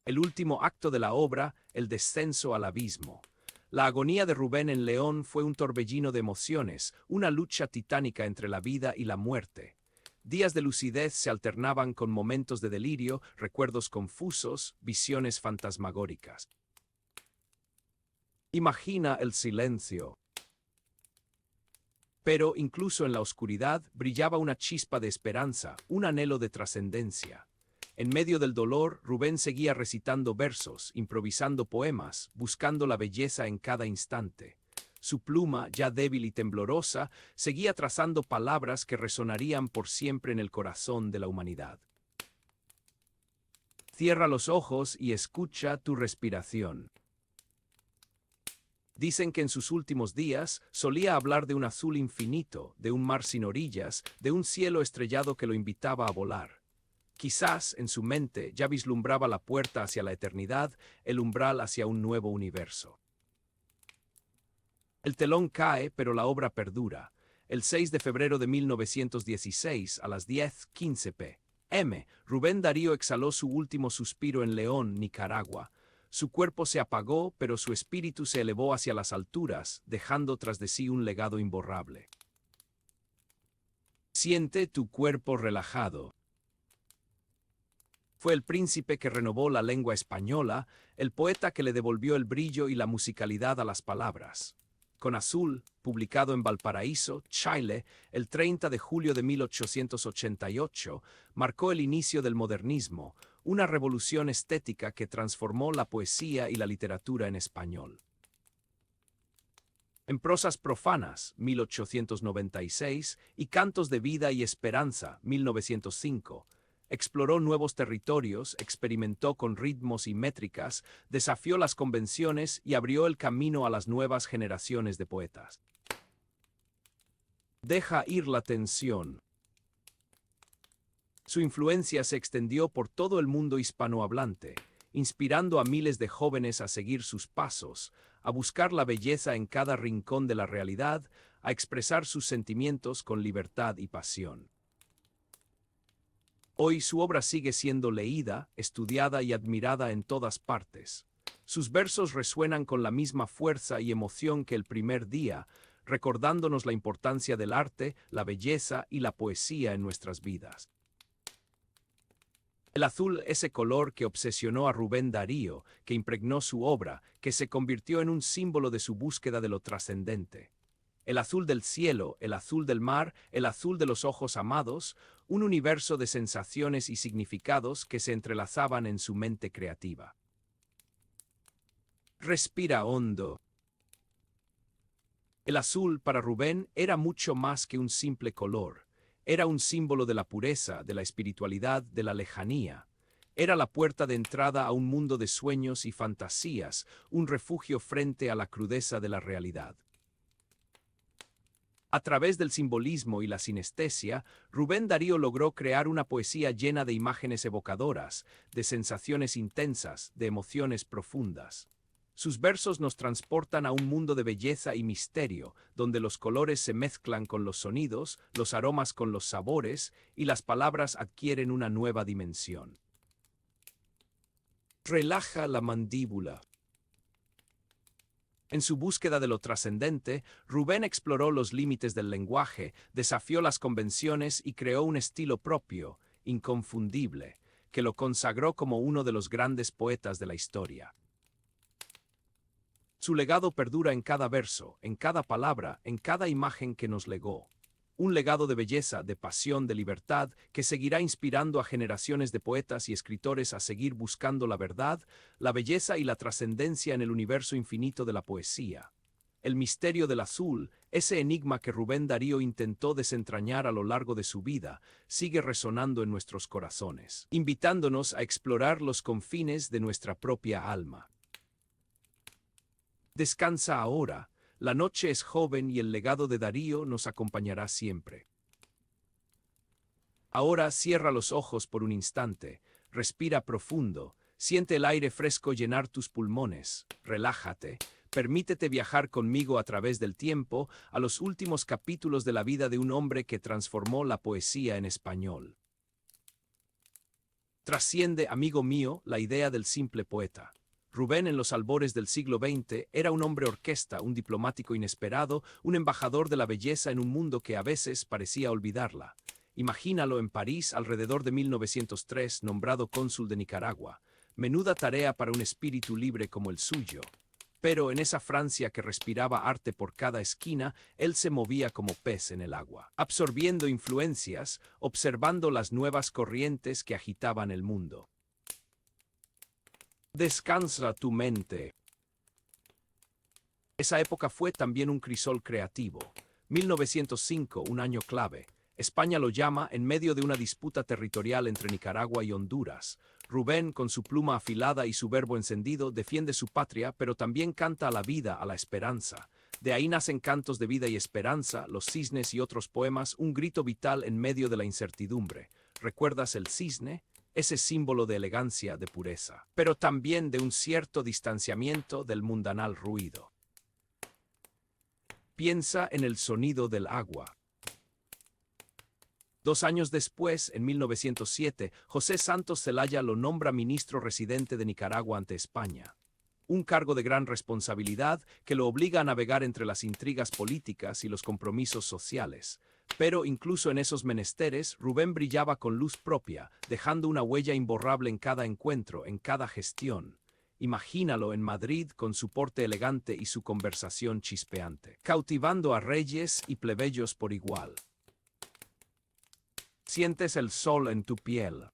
El último acto de la obra, el descenso al abismo. La agonía de Rubén en León fue un torbellino de emociones, una lucha titánica entre la vida y la muerte. Días de lucidez se alternaban con momentos de delirio, recuerdos confusos, visiones fantasmagóricas. Imagina el silencio. Pero incluso en la oscuridad brillaba una chispa de esperanza, un anhelo de trascendencia. En medio del dolor, Rubén seguía recitando versos, improvisando poemas, buscando la belleza en cada instante. Su pluma, ya débil y temblorosa, seguía trazando palabras que resonarían por siempre en el corazón de la humanidad. Cierra los ojos y escucha tu respiración. Dicen que en sus últimos días solía hablar de un azul infinito, de un mar sin orillas, de un cielo estrellado que lo invitaba a volar. Quizás en su mente ya vislumbraba la puerta hacia la eternidad, el umbral hacia un nuevo universo. El telón cae, pero la obra perdura. El 6 de febrero de 1916, a las 10:15 p.m., Rubén Darío exhaló su último suspiro en León, Nicaragua. Su cuerpo se apagó, pero su espíritu se elevó hacia las alturas, dejando tras de sí un legado imborrable. Siente tu cuerpo relajado. Fue el príncipe que renovó la lengua española, el poeta que le devolvió el brillo y la musicalidad a las palabras. Con Azul, publicado en Valparaíso, Chile, el 30 de julio de 1888, marcó el inicio del modernismo, una revolución estética que transformó la poesía y la literatura en español. En prosas profanas, 1896, y Cantos de vida y esperanza, 1905, exploró nuevos territorios, experimentó con ritmos y métricas, desafió las convenciones y abrió el camino a las nuevas generaciones de poetas. Deja ir la tensión. Su influencia se extendió por todo el mundo hispanohablante, inspirando a miles de jóvenes a seguir sus pasos, a buscar la belleza en cada rincón de la realidad, a expresar sus sentimientos con libertad y pasión. Hoy su obra sigue siendo leída, estudiada y admirada en todas partes. Sus versos resuenan con la misma fuerza y emoción que el primer día, recordándonos la importancia del arte, la belleza y la poesía en nuestras vidas. El azul, ese color que obsesionó a Rubén Darío, que impregnó su obra, que se convirtió en un símbolo de su búsqueda de lo trascendente. El azul del cielo, el azul del mar, el azul de los ojos amados, un universo de sensaciones y significados que se entrelazaban en su mente creativa. Respira hondo. El azul para Rubén era mucho más que un simple color. Era un símbolo de la pureza, de la espiritualidad, de la lejanía. Era la puerta de entrada a un mundo de sueños y fantasías, un refugio frente a la crudeza de la realidad. A través del simbolismo y la sinestesia, Rubén Darío logró crear una poesía llena de imágenes evocadoras, de sensaciones intensas, de emociones profundas. Sus versos nos transportan a un mundo de belleza y misterio, donde los colores se mezclan con los sonidos, los aromas con los sabores, y las palabras adquieren una nueva dimensión. Relaja la mandíbula. En su búsqueda de lo trascendente, Rubén exploró los límites del lenguaje, desafió las convenciones y creó un estilo propio, inconfundible, que lo consagró como uno de los grandes poetas de la historia. Su legado perdura en cada verso, en cada palabra, en cada imagen que nos legó. Un legado de belleza, de pasión, de libertad, que seguirá inspirando a generaciones de poetas y escritores a seguir buscando la verdad, la belleza y la trascendencia en el universo infinito de la poesía. El misterio del azul, ese enigma que Rubén Darío intentó desentrañar a lo largo de su vida, sigue resonando en nuestros corazones, invitándonos a explorar los confines de nuestra propia alma. Descansa ahora. La noche es joven y el legado de Darío nos acompañará siempre. Ahora cierra los ojos por un instante, respira profundo, siente el aire fresco llenar tus pulmones, relájate, permítete viajar conmigo a través del tiempo a los últimos capítulos de la vida de un hombre que transformó la poesía en español. Trasciende, amigo mío, la idea del simple poeta. Rubén, en los albores del siglo XX, era un hombre orquesta, un diplomático inesperado, un embajador de la belleza en un mundo que a veces parecía olvidarla. Imagínalo en París alrededor de 1903, nombrado cónsul de Nicaragua. Menuda tarea para un espíritu libre como el suyo. Pero en esa Francia que respiraba arte por cada esquina, él se movía como pez en el agua, absorbiendo influencias, observando las nuevas corrientes que agitaban el mundo. Descansa tu mente. Esa época fue también un crisol creativo. 1905, un año clave. España lo llama en medio de una disputa territorial entre Nicaragua y Honduras. Rubén, con su pluma afilada y su verbo encendido, defiende su patria, pero también canta a la vida, a la esperanza. De ahí nacen cantos de vida y esperanza, Los cisnes y otros poemas, un grito vital en medio de la incertidumbre. ¿Recuerdas el cisne? Ese símbolo de elegancia, de pureza, pero también de un cierto distanciamiento del mundanal ruido. Piensa en el sonido del agua. 2 años después, en 1907, José Santos Zelaya lo nombra ministro residente de Nicaragua ante España. Un cargo de gran responsabilidad que lo obliga a navegar entre las intrigas políticas y los compromisos sociales. Pero incluso en esos menesteres, Rubén brillaba con luz propia, dejando una huella imborrable en cada encuentro, en cada gestión. Imagínalo en Madrid con su porte elegante y su conversación chispeante, cautivando a reyes y plebeyos por igual. Sientes el sol en tu piel.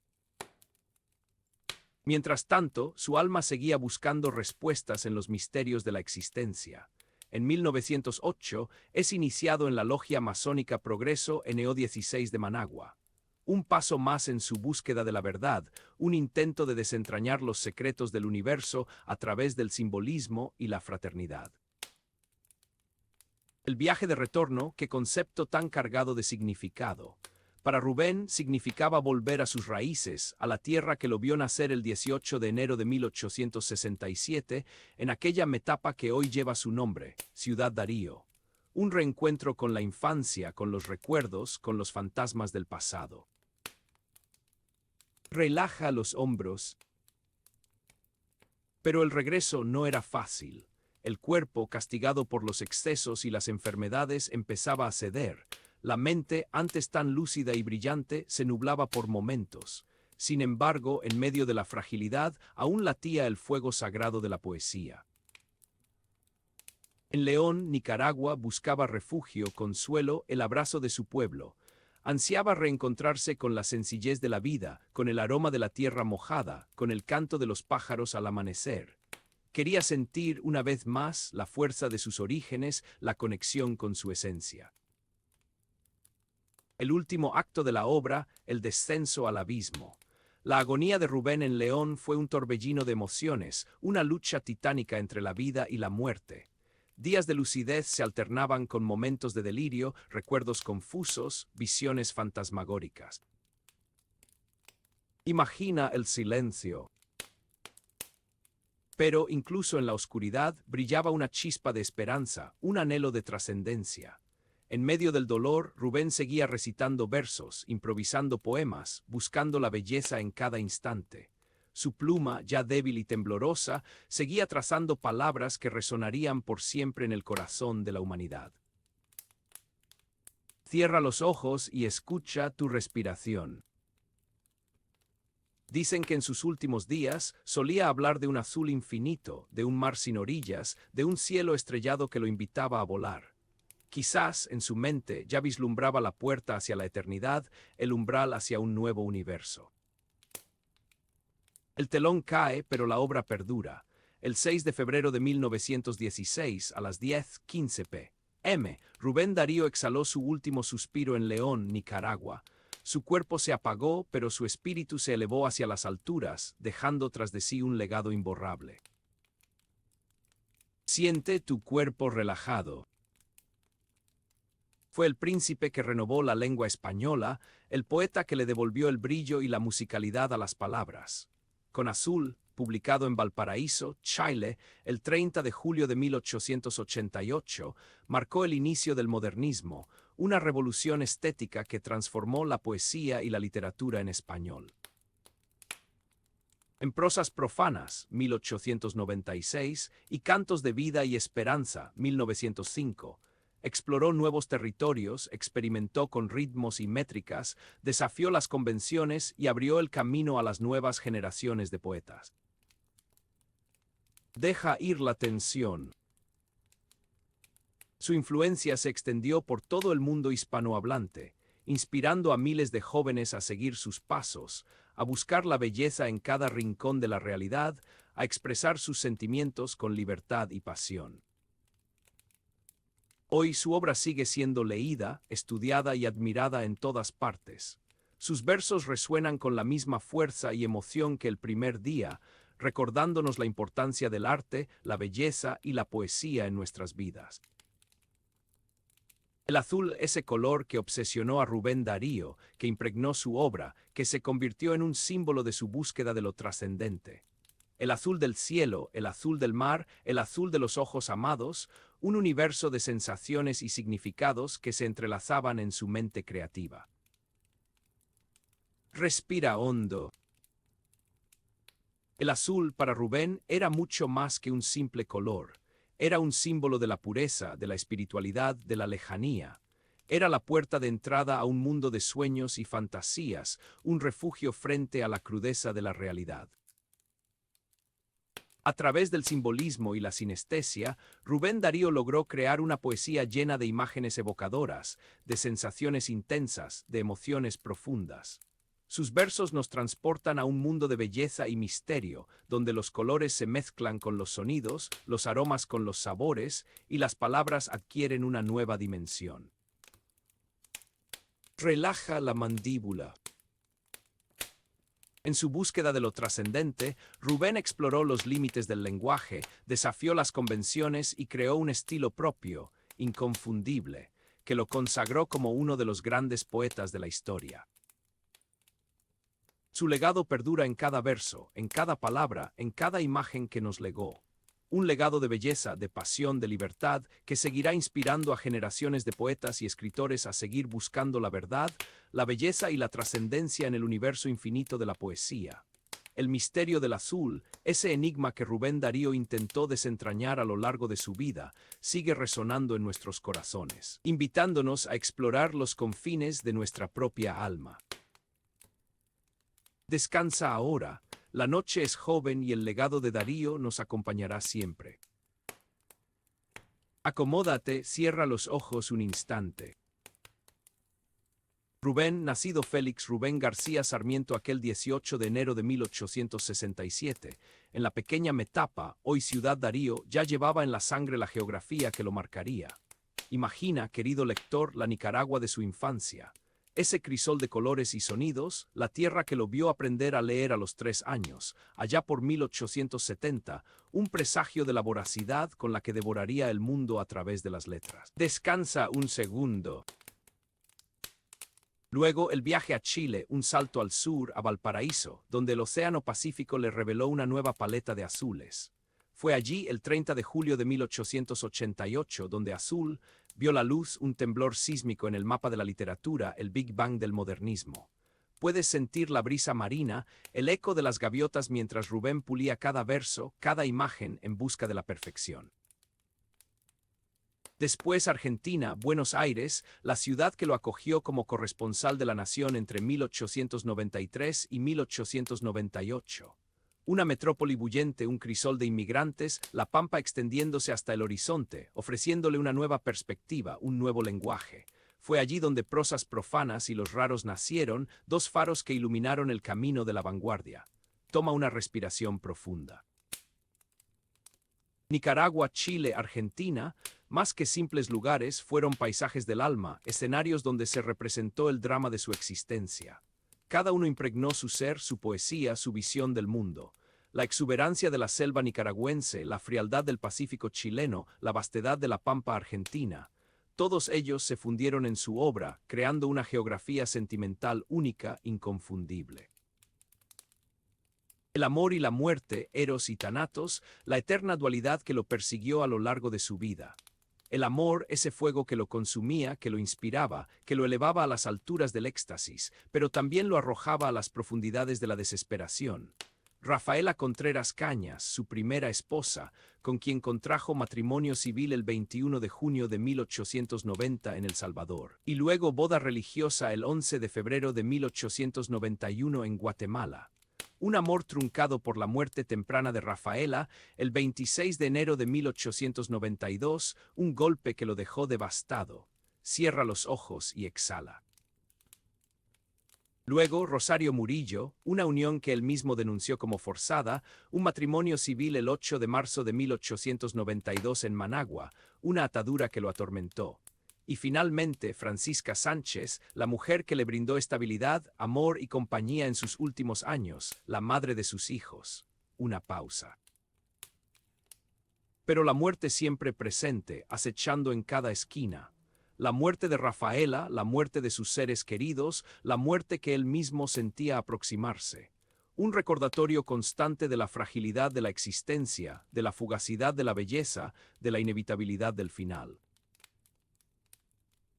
Mientras tanto, su alma seguía buscando respuestas en los misterios de la existencia. En 1908 es iniciado en la logia masónica Progreso NO 16 de Managua. Un paso más en su búsqueda de la verdad, un intento de desentrañar los secretos del universo a través del simbolismo y la fraternidad. El viaje de retorno, qué concepto tan cargado de significado. Para Rubén significaba volver a sus raíces, a la tierra que lo vio nacer el 18 de enero de 1867, en aquella metapa que hoy lleva su nombre, Ciudad Darío. Un reencuentro con la infancia, con los recuerdos, con los fantasmas del pasado. Relaja los hombros. Pero el regreso no era fácil. El cuerpo, castigado por los excesos y las enfermedades, empezaba a ceder. La mente, antes tan lúcida y brillante, se nublaba por momentos. Sin embargo, en medio de la fragilidad, aún latía el fuego sagrado de la poesía. En León, Nicaragua, buscaba refugio, consuelo, el abrazo de su pueblo. Ansiaba reencontrarse con la sencillez de la vida, con el aroma de la tierra mojada, con el canto de los pájaros al amanecer. Quería sentir una vez más la fuerza de sus orígenes, la conexión con su esencia. El último acto de la obra, el descenso al abismo. La agonía de Rubén en León fue un torbellino de emociones, una lucha titánica entre la vida y la muerte. Días de lucidez se alternaban con momentos de delirio, recuerdos confusos, visiones fantasmagóricas. Imagina el silencio. Pero incluso en la oscuridad brillaba una chispa de esperanza, un anhelo de trascendencia. En medio del dolor, Rubén seguía recitando versos, improvisando poemas, buscando la belleza en cada instante. Su pluma, ya débil y temblorosa, seguía trazando palabras que resonarían por siempre en el corazón de la humanidad. Cierra los ojos y escucha tu respiración. Dicen que en sus últimos días solía hablar de un azul infinito, de un mar sin orillas, de un cielo estrellado que lo invitaba a volar. Quizás, en su mente, ya vislumbraba la puerta hacia la eternidad, el umbral hacia un nuevo universo. El telón cae, pero la obra perdura. El 6 de febrero de 1916, a las 10:15 p.m., Rubén Darío exhaló su último suspiro en León, Nicaragua. Su cuerpo se apagó, pero su espíritu se elevó hacia las alturas, dejando tras de sí un legado imborrable. Siente tu cuerpo relajado. Fue el príncipe que renovó la lengua española, el poeta que le devolvió el brillo y la musicalidad a las palabras. Con Azul, publicado en Valparaíso, Chile, el 30 de julio de 1888, marcó el inicio del modernismo, una revolución estética que transformó la poesía y la literatura en español. En prosas profanas, 1896, y Cantos de vida y esperanza, 1905, exploró nuevos territorios, experimentó con ritmos y métricas, desafió las convenciones y abrió el camino a las nuevas generaciones de poetas. Deja ir la tensión. Su influencia se extendió por todo el mundo hispanohablante, inspirando a miles de jóvenes a seguir sus pasos, a buscar la belleza en cada rincón de la realidad, a expresar sus sentimientos con libertad y pasión. Hoy su obra sigue siendo leída, estudiada y admirada en todas partes. Sus versos resuenan con la misma fuerza y emoción que el primer día, recordándonos la importancia del arte, la belleza y la poesía en nuestras vidas. El azul, ese color que obsesionó a Rubén Darío, que impregnó su obra, que se convirtió en un símbolo de su búsqueda de lo trascendente. El azul del cielo, el azul del mar, el azul de los ojos amados, un universo de sensaciones y significados que se entrelazaban en su mente creativa. Respira hondo. El azul para Rubén era mucho más que un simple color. Era un símbolo de la pureza, de la espiritualidad, de la lejanía. Era la puerta de entrada a un mundo de sueños y fantasías, un refugio frente a la crudeza de la realidad. A través del simbolismo y la sinestesia, Rubén Darío logró crear una poesía llena de imágenes evocadoras, de sensaciones intensas, de emociones profundas. Sus versos nos transportan a un mundo de belleza y misterio, donde los colores se mezclan con los sonidos, los aromas con los sabores, y las palabras adquieren una nueva dimensión. Relaja la mandíbula. En su búsqueda de lo trascendente, Rubén exploró los límites del lenguaje, desafió las convenciones y creó un estilo propio, inconfundible, que lo consagró como uno de los grandes poetas de la historia. Su legado perdura en cada verso, en cada palabra, en cada imagen que nos legó. Un legado de belleza, de pasión, de libertad, que seguirá inspirando a generaciones de poetas y escritores a seguir buscando la verdad, la belleza y la trascendencia en el universo infinito de la poesía. El misterio del azul, ese enigma que Rubén Darío intentó desentrañar a lo largo de su vida, sigue resonando en nuestros corazones, invitándonos a explorar los confines de nuestra propia alma. Descansa ahora, la noche es joven y el legado de Darío nos acompañará siempre. Acomódate, cierra los ojos un instante. Rubén, nacido Félix Rubén García Sarmiento aquel 18 de enero de 1867, en la pequeña Metapa, hoy Ciudad Darío, ya llevaba en la sangre la geografía que lo marcaría. Imagina, querido lector, la Nicaragua de su infancia. Ese crisol de colores y sonidos, la tierra que lo vio aprender a leer a los 3 años, allá por 1870, un presagio de la voracidad con la que devoraría el mundo a través de las letras. Descansa un segundo. Luego el viaje a Chile, un salto al sur, a Valparaíso, donde el Océano Pacífico le reveló una nueva paleta de azules. Fue allí, el 30 de julio de 1888, donde azul vio la luz, un temblor sísmico en el mapa de la literatura, el Big Bang del modernismo. Puedes sentir la brisa marina, el eco de las gaviotas mientras Rubén pulía cada verso, cada imagen en busca de la perfección. Después Argentina, Buenos Aires, la ciudad que lo acogió como corresponsal de la nación entre 1893 y 1898. Una metrópoli bullente, un crisol de inmigrantes, la pampa extendiéndose hasta el horizonte, ofreciéndole una nueva perspectiva, un nuevo lenguaje. Fue allí donde prosas profanas y los raros nacieron, dos faros que iluminaron el camino de la vanguardia. Toma una respiración profunda. Nicaragua, Chile, Argentina, más que simples lugares, fueron paisajes del alma, escenarios donde se representó el drama de su existencia. Cada uno impregnó su ser, su poesía, su visión del mundo. La exuberancia de la selva nicaragüense, la frialdad del Pacífico chileno, la vastedad de la pampa argentina. Todos ellos se fundieron en su obra, creando una geografía sentimental única, inconfundible. El amor y la muerte, Eros y Thanatos, la eterna dualidad que lo persiguió a lo largo de su vida. El amor, ese fuego que lo consumía, que lo inspiraba, que lo elevaba a las alturas del éxtasis, pero también lo arrojaba a las profundidades de la desesperación. Rafaela Contreras Cañas, su primera esposa, con quien contrajo matrimonio civil el 21 de junio de 1890 en El Salvador, y luego boda religiosa el 11 de febrero de 1891 en Guatemala. Un amor truncado por la muerte temprana de Rafaela, el 26 de enero de 1892, un golpe que lo dejó devastado. Cierra los ojos y exhala. Luego, Rosario Murillo, una unión que él mismo denunció como forzada, un matrimonio civil el 8 de marzo de 1892 en Managua, una atadura que lo atormentó. Y finalmente, Francisca Sánchez, la mujer que le brindó estabilidad, amor y compañía en sus últimos años, la madre de sus hijos. Una pausa. Pero la muerte siempre presente, acechando en cada esquina. La muerte de Rafaela, la muerte de sus seres queridos, la muerte que él mismo sentía aproximarse. Un recordatorio constante de la fragilidad de la existencia, de la fugacidad de la belleza, de la inevitabilidad del final.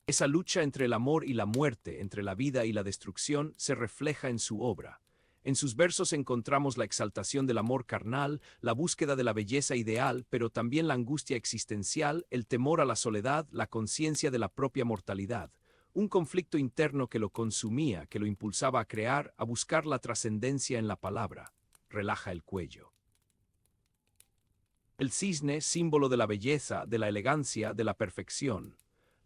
Esa lucha entre el amor y la muerte, entre la vida y la destrucción, se refleja en su obra. En sus versos encontramos la exaltación del amor carnal, la búsqueda de la belleza ideal, pero también la angustia existencial, el temor a la soledad, la conciencia de la propia mortalidad. Un conflicto interno que lo consumía, que lo impulsaba a crear, a buscar la trascendencia en la palabra. Relaja el cuello. El cisne, símbolo de la belleza, de la elegancia, de la perfección.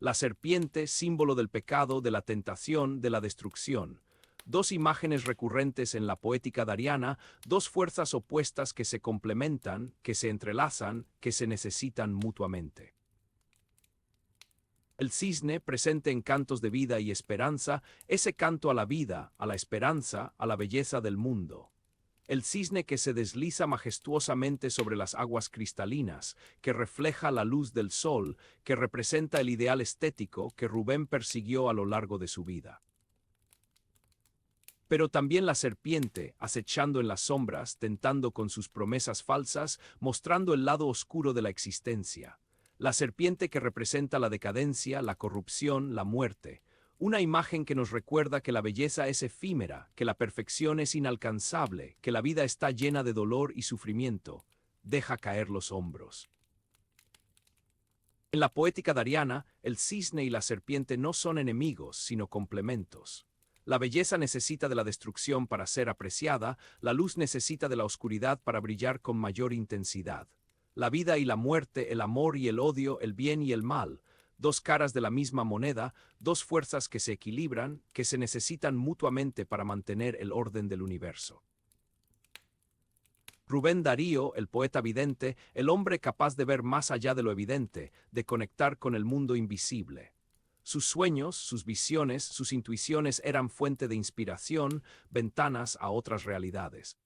La serpiente, símbolo del pecado, de la tentación, de la destrucción. Dos imágenes recurrentes en la poética dariana, dos fuerzas opuestas que se complementan, que se entrelazan, que se necesitan mutuamente. El cisne, presente en cantos de vida y esperanza, ese canto a la vida, a la esperanza, a la belleza del mundo. El cisne que se desliza majestuosamente sobre las aguas cristalinas, que refleja la luz del sol, que representa el ideal estético que Rubén persiguió a lo largo de su vida. Pero también la serpiente, acechando en las sombras, tentando con sus promesas falsas, mostrando el lado oscuro de la existencia. La serpiente que representa la decadencia, la corrupción, la muerte. Una imagen que nos recuerda que la belleza es efímera, que la perfección es inalcanzable, que la vida está llena de dolor y sufrimiento. Deja caer los hombros. En la poética dariana, el cisne y la serpiente no son enemigos, sino complementos. La belleza necesita de la destrucción para ser apreciada, la luz necesita de la oscuridad para brillar con mayor intensidad. La vida y la muerte, el amor y el odio, el bien y el mal, dos caras de la misma moneda, dos fuerzas que se equilibran, que se necesitan mutuamente para mantener el orden del universo. Rubén Darío, el poeta vidente, el hombre capaz de ver más allá de lo evidente, de conectar con el mundo invisible. Sus sueños, sus visiones, sus intuiciones eran fuente de inspiración, ventanas a otras realidades.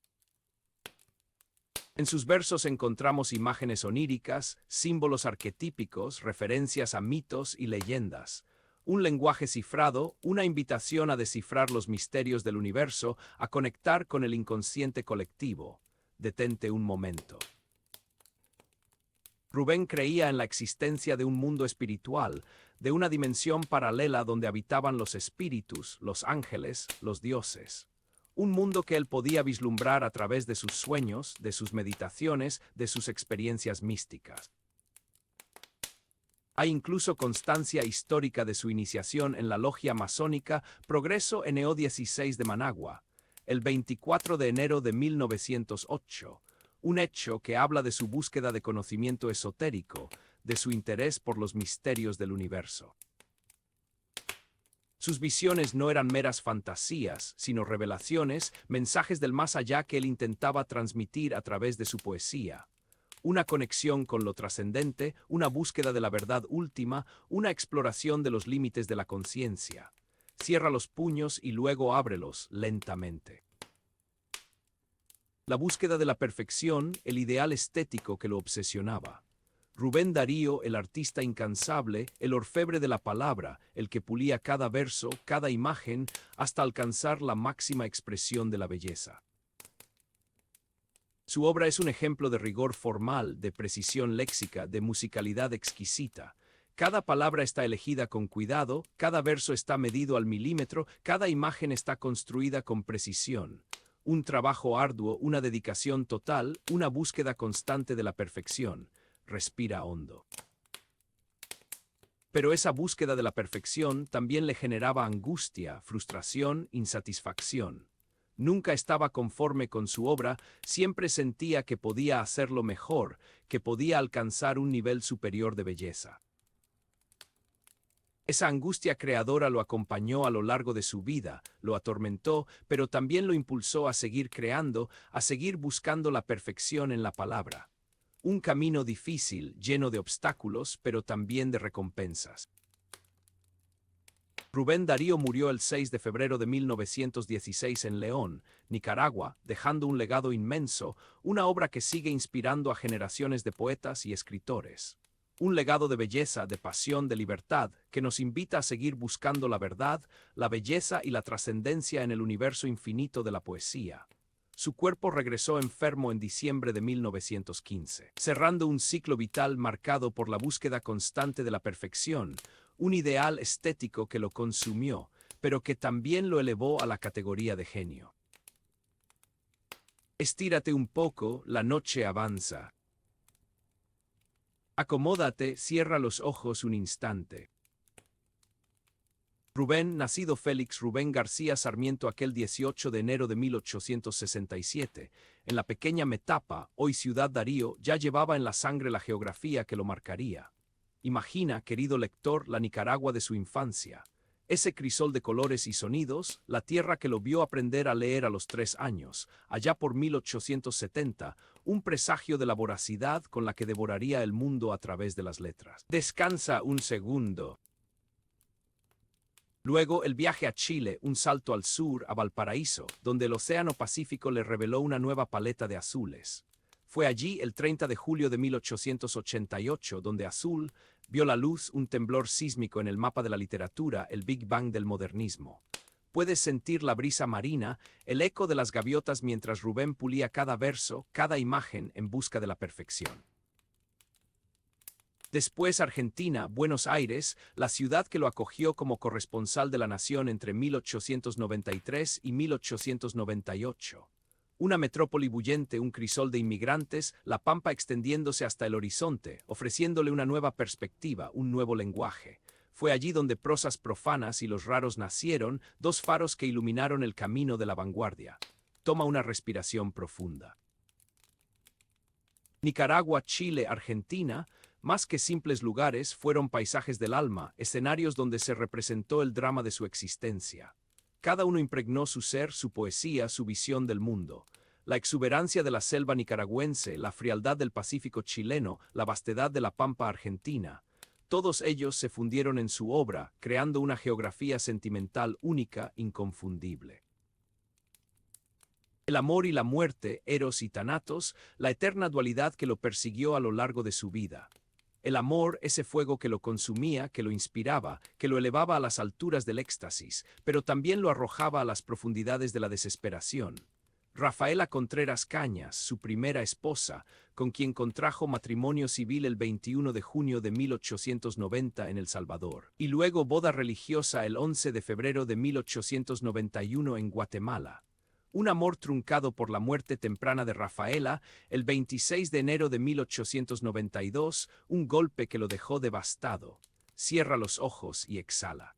En sus versos encontramos imágenes oníricas, símbolos arquetípicos, referencias a mitos y leyendas. Un lenguaje cifrado, una invitación a descifrar los misterios del universo, a conectar con el inconsciente colectivo. Detente un momento. Rubén creía en la existencia de un mundo espiritual, de una dimensión paralela donde habitaban los espíritus, los ángeles, los dioses. Un mundo que él podía vislumbrar a través de sus sueños, de sus meditaciones, de sus experiencias místicas. Hay incluso constancia histórica de su iniciación en la logia masónica Progreso NO 16 de Managua, el 24 de enero de 1908, un hecho que habla de su búsqueda de conocimiento esotérico, de su interés por los misterios del universo. Sus visiones no eran meras fantasías, sino revelaciones, mensajes del más allá que él intentaba transmitir a través de su poesía. Una conexión con lo trascendente, una búsqueda de la verdad última, una exploración de los límites de la conciencia. Cierra los puños y luego ábrelos lentamente. La búsqueda de la perfección, el ideal estético que lo obsesionaba. Rubén Darío, el artista incansable, el orfebre de la palabra, el que pulía cada verso, cada imagen, hasta alcanzar la máxima expresión de la belleza. Su obra es un ejemplo de rigor formal, de precisión léxica, de musicalidad exquisita. Cada palabra está elegida con cuidado, cada verso está medido al milímetro, cada imagen está construida con precisión. Un trabajo arduo, una dedicación total, una búsqueda constante de la perfección. Respira hondo. Pero esa búsqueda de la perfección también le generaba angustia, frustración, insatisfacción. Nunca estaba conforme con su obra, siempre sentía que podía hacerlo mejor, que podía alcanzar un nivel superior de belleza. Esa angustia creadora lo acompañó a lo largo de su vida, lo atormentó, pero también lo impulsó a seguir creando, a seguir buscando la perfección en la palabra. Un camino difícil, lleno de obstáculos, pero también de recompensas. Rubén Darío murió el 6 de febrero de 1916 en León, Nicaragua, dejando un legado inmenso, una obra que sigue inspirando a generaciones de poetas y escritores. Un legado de belleza, de pasión, de libertad, que nos invita a seguir buscando la verdad, la belleza y la trascendencia en el universo infinito de la poesía. Su cuerpo regresó enfermo en diciembre de 1915, cerrando un ciclo vital marcado por la búsqueda constante de la perfección, un ideal estético que lo consumió, pero que también lo elevó a la categoría de genio. Estírate un poco, la noche avanza. Acomódate, cierra los ojos un instante. Rubén, nacido Félix Rubén García Sarmiento aquel 18 de enero de 1867, en la pequeña Metapa, hoy Ciudad Darío, ya llevaba en la sangre la geografía que lo marcaría. Imagina, querido lector, la Nicaragua de su infancia. Ese crisol de colores y sonidos, la tierra que lo vio aprender a leer a los 3 años, allá por 1870, un presagio de la voracidad con la que devoraría el mundo a través de las letras. Descansa un segundo. Luego el viaje a Chile, un salto al sur, a Valparaíso, donde el Océano Pacífico le reveló una nueva paleta de azules. Fue allí el 30 de julio de 1888, donde azul vio la luz, un temblor sísmico en el mapa de la literatura, el Big Bang del modernismo. Puedes sentir la brisa marina, el eco de las gaviotas mientras Rubén pulía cada verso, cada imagen en busca de la perfección. Después Argentina, Buenos Aires, la ciudad que lo acogió como corresponsal de la nación entre 1893 y 1898. Una metrópoli bullente, un crisol de inmigrantes, la pampa extendiéndose hasta el horizonte, ofreciéndole una nueva perspectiva, un nuevo lenguaje. Fue allí donde prosas profanas y los raros nacieron, dos faros que iluminaron el camino de la vanguardia. Toma una respiración profunda. Nicaragua, Chile, Argentina, más que simples lugares, fueron paisajes del alma, escenarios donde se representó el drama de su existencia. Cada uno impregnó su ser, su poesía, su visión del mundo. La exuberancia de la selva nicaragüense, la frialdad del Pacífico chileno, la vastedad de la pampa argentina. Todos ellos se fundieron en su obra, creando una geografía sentimental única, inconfundible. El amor y la muerte, Eros y Thanatos, la eterna dualidad que lo persiguió a lo largo de su vida. El amor, ese fuego que lo consumía, que lo inspiraba, que lo elevaba a las alturas del éxtasis, pero también lo arrojaba a las profundidades de la desesperación. Rafaela Contreras Cañas, su primera esposa, con quien contrajo matrimonio civil el 21 de junio de 1890 en El Salvador, y luego boda religiosa el 11 de febrero de 1891 en Guatemala. Un amor truncado por la muerte temprana de Rafaela, el 26 de enero de 1892, un golpe que lo dejó devastado. Cierra los ojos y exhala.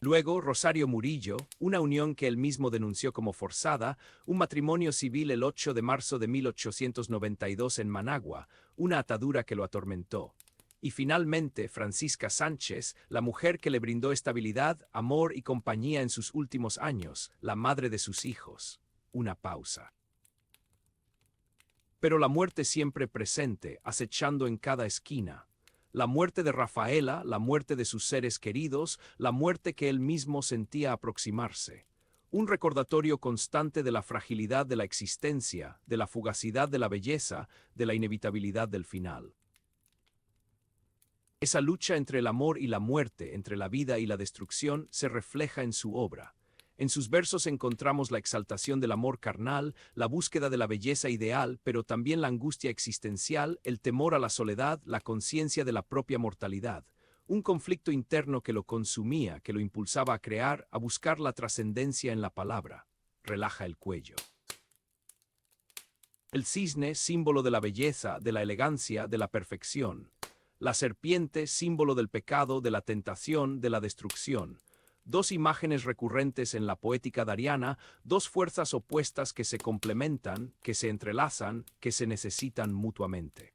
Luego, Rosario Murillo, una unión que él mismo denunció como forzada, un matrimonio civil el 8 de marzo de 1892 en Managua, una atadura que lo atormentó. Y finalmente, Francisca Sánchez, la mujer que le brindó estabilidad, amor y compañía en sus últimos años, la madre de sus hijos. Una pausa. Pero la muerte siempre presente, acechando en cada esquina. La muerte de Rafaela, la muerte de sus seres queridos, la muerte que él mismo sentía aproximarse. Un recordatorio constante de la fragilidad de la existencia, de la fugacidad de la belleza, de la inevitabilidad del final. Esa lucha entre el amor y la muerte, entre la vida y la destrucción, se refleja en su obra. En sus versos encontramos la exaltación del amor carnal, la búsqueda de la belleza ideal, pero también la angustia existencial, el temor a la soledad, la conciencia de la propia mortalidad. Un conflicto interno que lo consumía, que lo impulsaba a crear, a buscar la trascendencia en la palabra. Relaja el cuello. El cisne, símbolo de la belleza, de la elegancia, de la perfección. La serpiente, símbolo del pecado, de la tentación, de la destrucción. Dos imágenes recurrentes en la poética dariana, dos fuerzas opuestas que se complementan, que se entrelazan, que se necesitan mutuamente.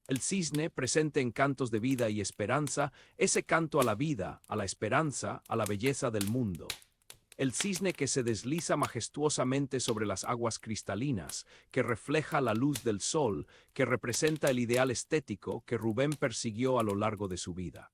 El cisne, presente en cantos de vida y esperanza, ese canto a la vida, a la esperanza, a la belleza del mundo. El cisne que se desliza majestuosamente sobre las aguas cristalinas, que refleja la luz del sol, que representa el ideal estético que Rubén persiguió a lo largo de su vida.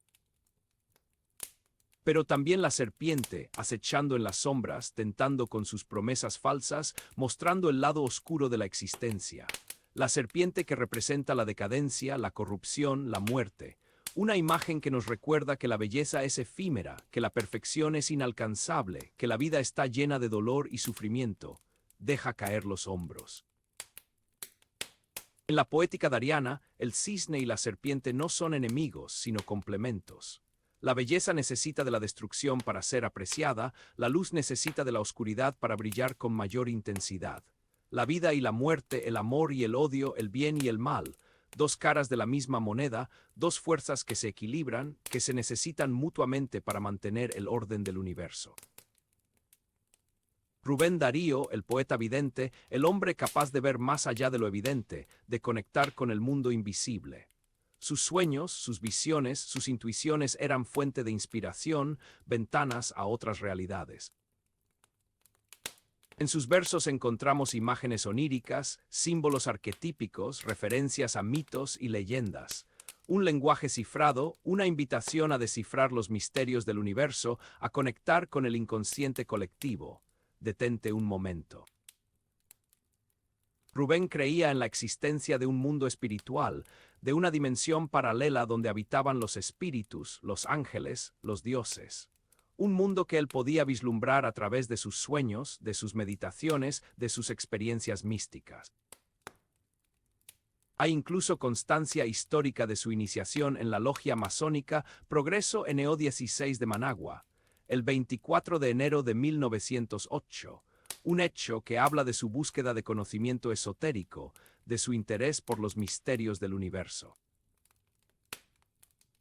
Pero también la serpiente, acechando en las sombras, tentando con sus promesas falsas, mostrando el lado oscuro de la existencia. La serpiente que representa la decadencia, la corrupción, la muerte. Una imagen que nos recuerda que la belleza es efímera, que la perfección es inalcanzable, que la vida está llena de dolor y sufrimiento. Deja caer los hombros. En la poética dariana, el cisne y la serpiente no son enemigos, sino complementos. La belleza necesita de la destrucción para ser apreciada, la luz necesita de la oscuridad para brillar con mayor intensidad. La vida y la muerte, el amor y el odio, el bien y el mal, dos caras de la misma moneda, dos fuerzas que se equilibran, que se necesitan mutuamente para mantener el orden del universo. Rubén Darío, el poeta vidente, el hombre capaz de ver más allá de lo evidente, de conectar con el mundo invisible. Sus sueños, sus visiones, sus intuiciones eran fuente de inspiración, ventanas a otras realidades. En sus versos encontramos imágenes oníricas, símbolos arquetípicos, referencias a mitos y leyendas. Un lenguaje cifrado, una invitación a descifrar los misterios del universo, a conectar con el inconsciente colectivo. Detente un momento. Rubén creía en la existencia de un mundo espiritual, de una dimensión paralela donde habitaban los espíritus, los ángeles, los dioses. Un mundo que él podía vislumbrar a través de sus sueños, de sus meditaciones, de sus experiencias místicas. Hay incluso constancia histórica de su iniciación en la logia masónica Progreso NO 16 de Managua, el 24 de enero de 1908, un hecho que habla de su búsqueda de conocimiento esotérico, de su interés por los misterios del universo.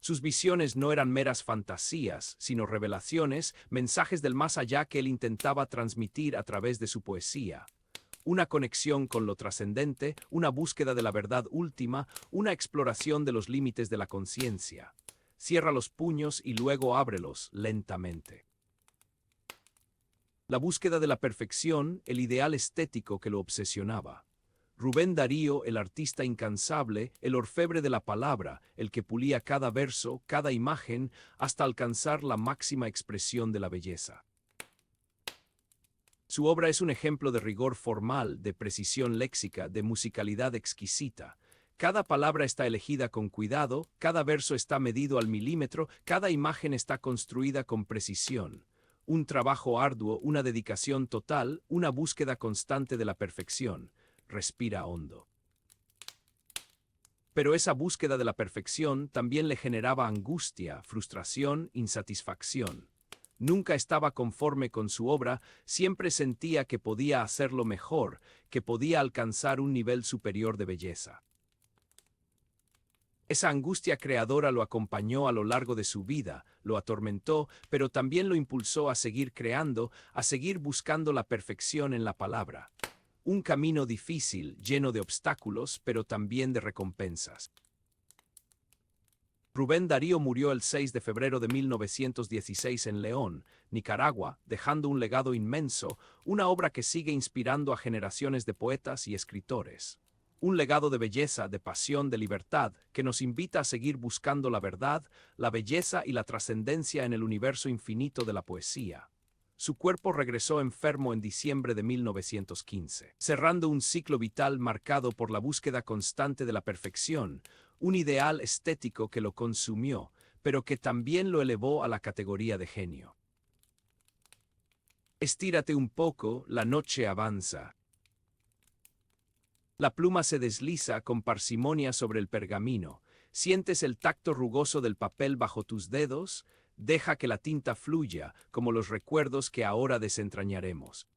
Sus visiones no eran meras fantasías, sino revelaciones, mensajes del más allá que él intentaba transmitir a través de su poesía. Una conexión con lo trascendente, una búsqueda de la verdad última, una exploración de los límites de la conciencia. Cierra los puños y luego ábrelos lentamente. La búsqueda de la perfección, el ideal estético que lo obsesionaba. Rubén Darío, el artista incansable, el orfebre de la palabra, el que pulía cada verso, cada imagen, hasta alcanzar la máxima expresión de la belleza. Su obra es un ejemplo de rigor formal, de precisión léxica, de musicalidad exquisita. Cada palabra está elegida con cuidado, cada verso está medido al milímetro, cada imagen está construida con precisión. Un trabajo arduo, una dedicación total, una búsqueda constante de la perfección. Respira hondo. Pero esa búsqueda de la perfección también le generaba angustia, frustración, insatisfacción. Nunca estaba conforme con su obra, siempre sentía que podía hacerlo mejor, que podía alcanzar un nivel superior de belleza. Esa angustia creadora lo acompañó a lo largo de su vida, lo atormentó, pero también lo impulsó a seguir creando, a seguir buscando la perfección en la palabra. Un camino difícil, lleno de obstáculos, pero también de recompensas. Rubén Darío murió el 6 de febrero de 1916 en León, Nicaragua, dejando un legado inmenso, una obra que sigue inspirando a generaciones de poetas y escritores. Un legado de belleza, de pasión, de libertad, que nos invita a seguir buscando la verdad, la belleza y la trascendencia en el universo infinito de la poesía. Su cuerpo regresó enfermo en diciembre de 1915, cerrando un ciclo vital marcado por la búsqueda constante de la perfección, un ideal estético que lo consumió, pero que también lo elevó a la categoría de genio. Estírate un poco, la noche avanza. La pluma se desliza con parsimonia sobre el pergamino. Sientes el tacto rugoso del papel bajo tus dedos. Deja que la tinta fluya, como los recuerdos que ahora desentrañaremos.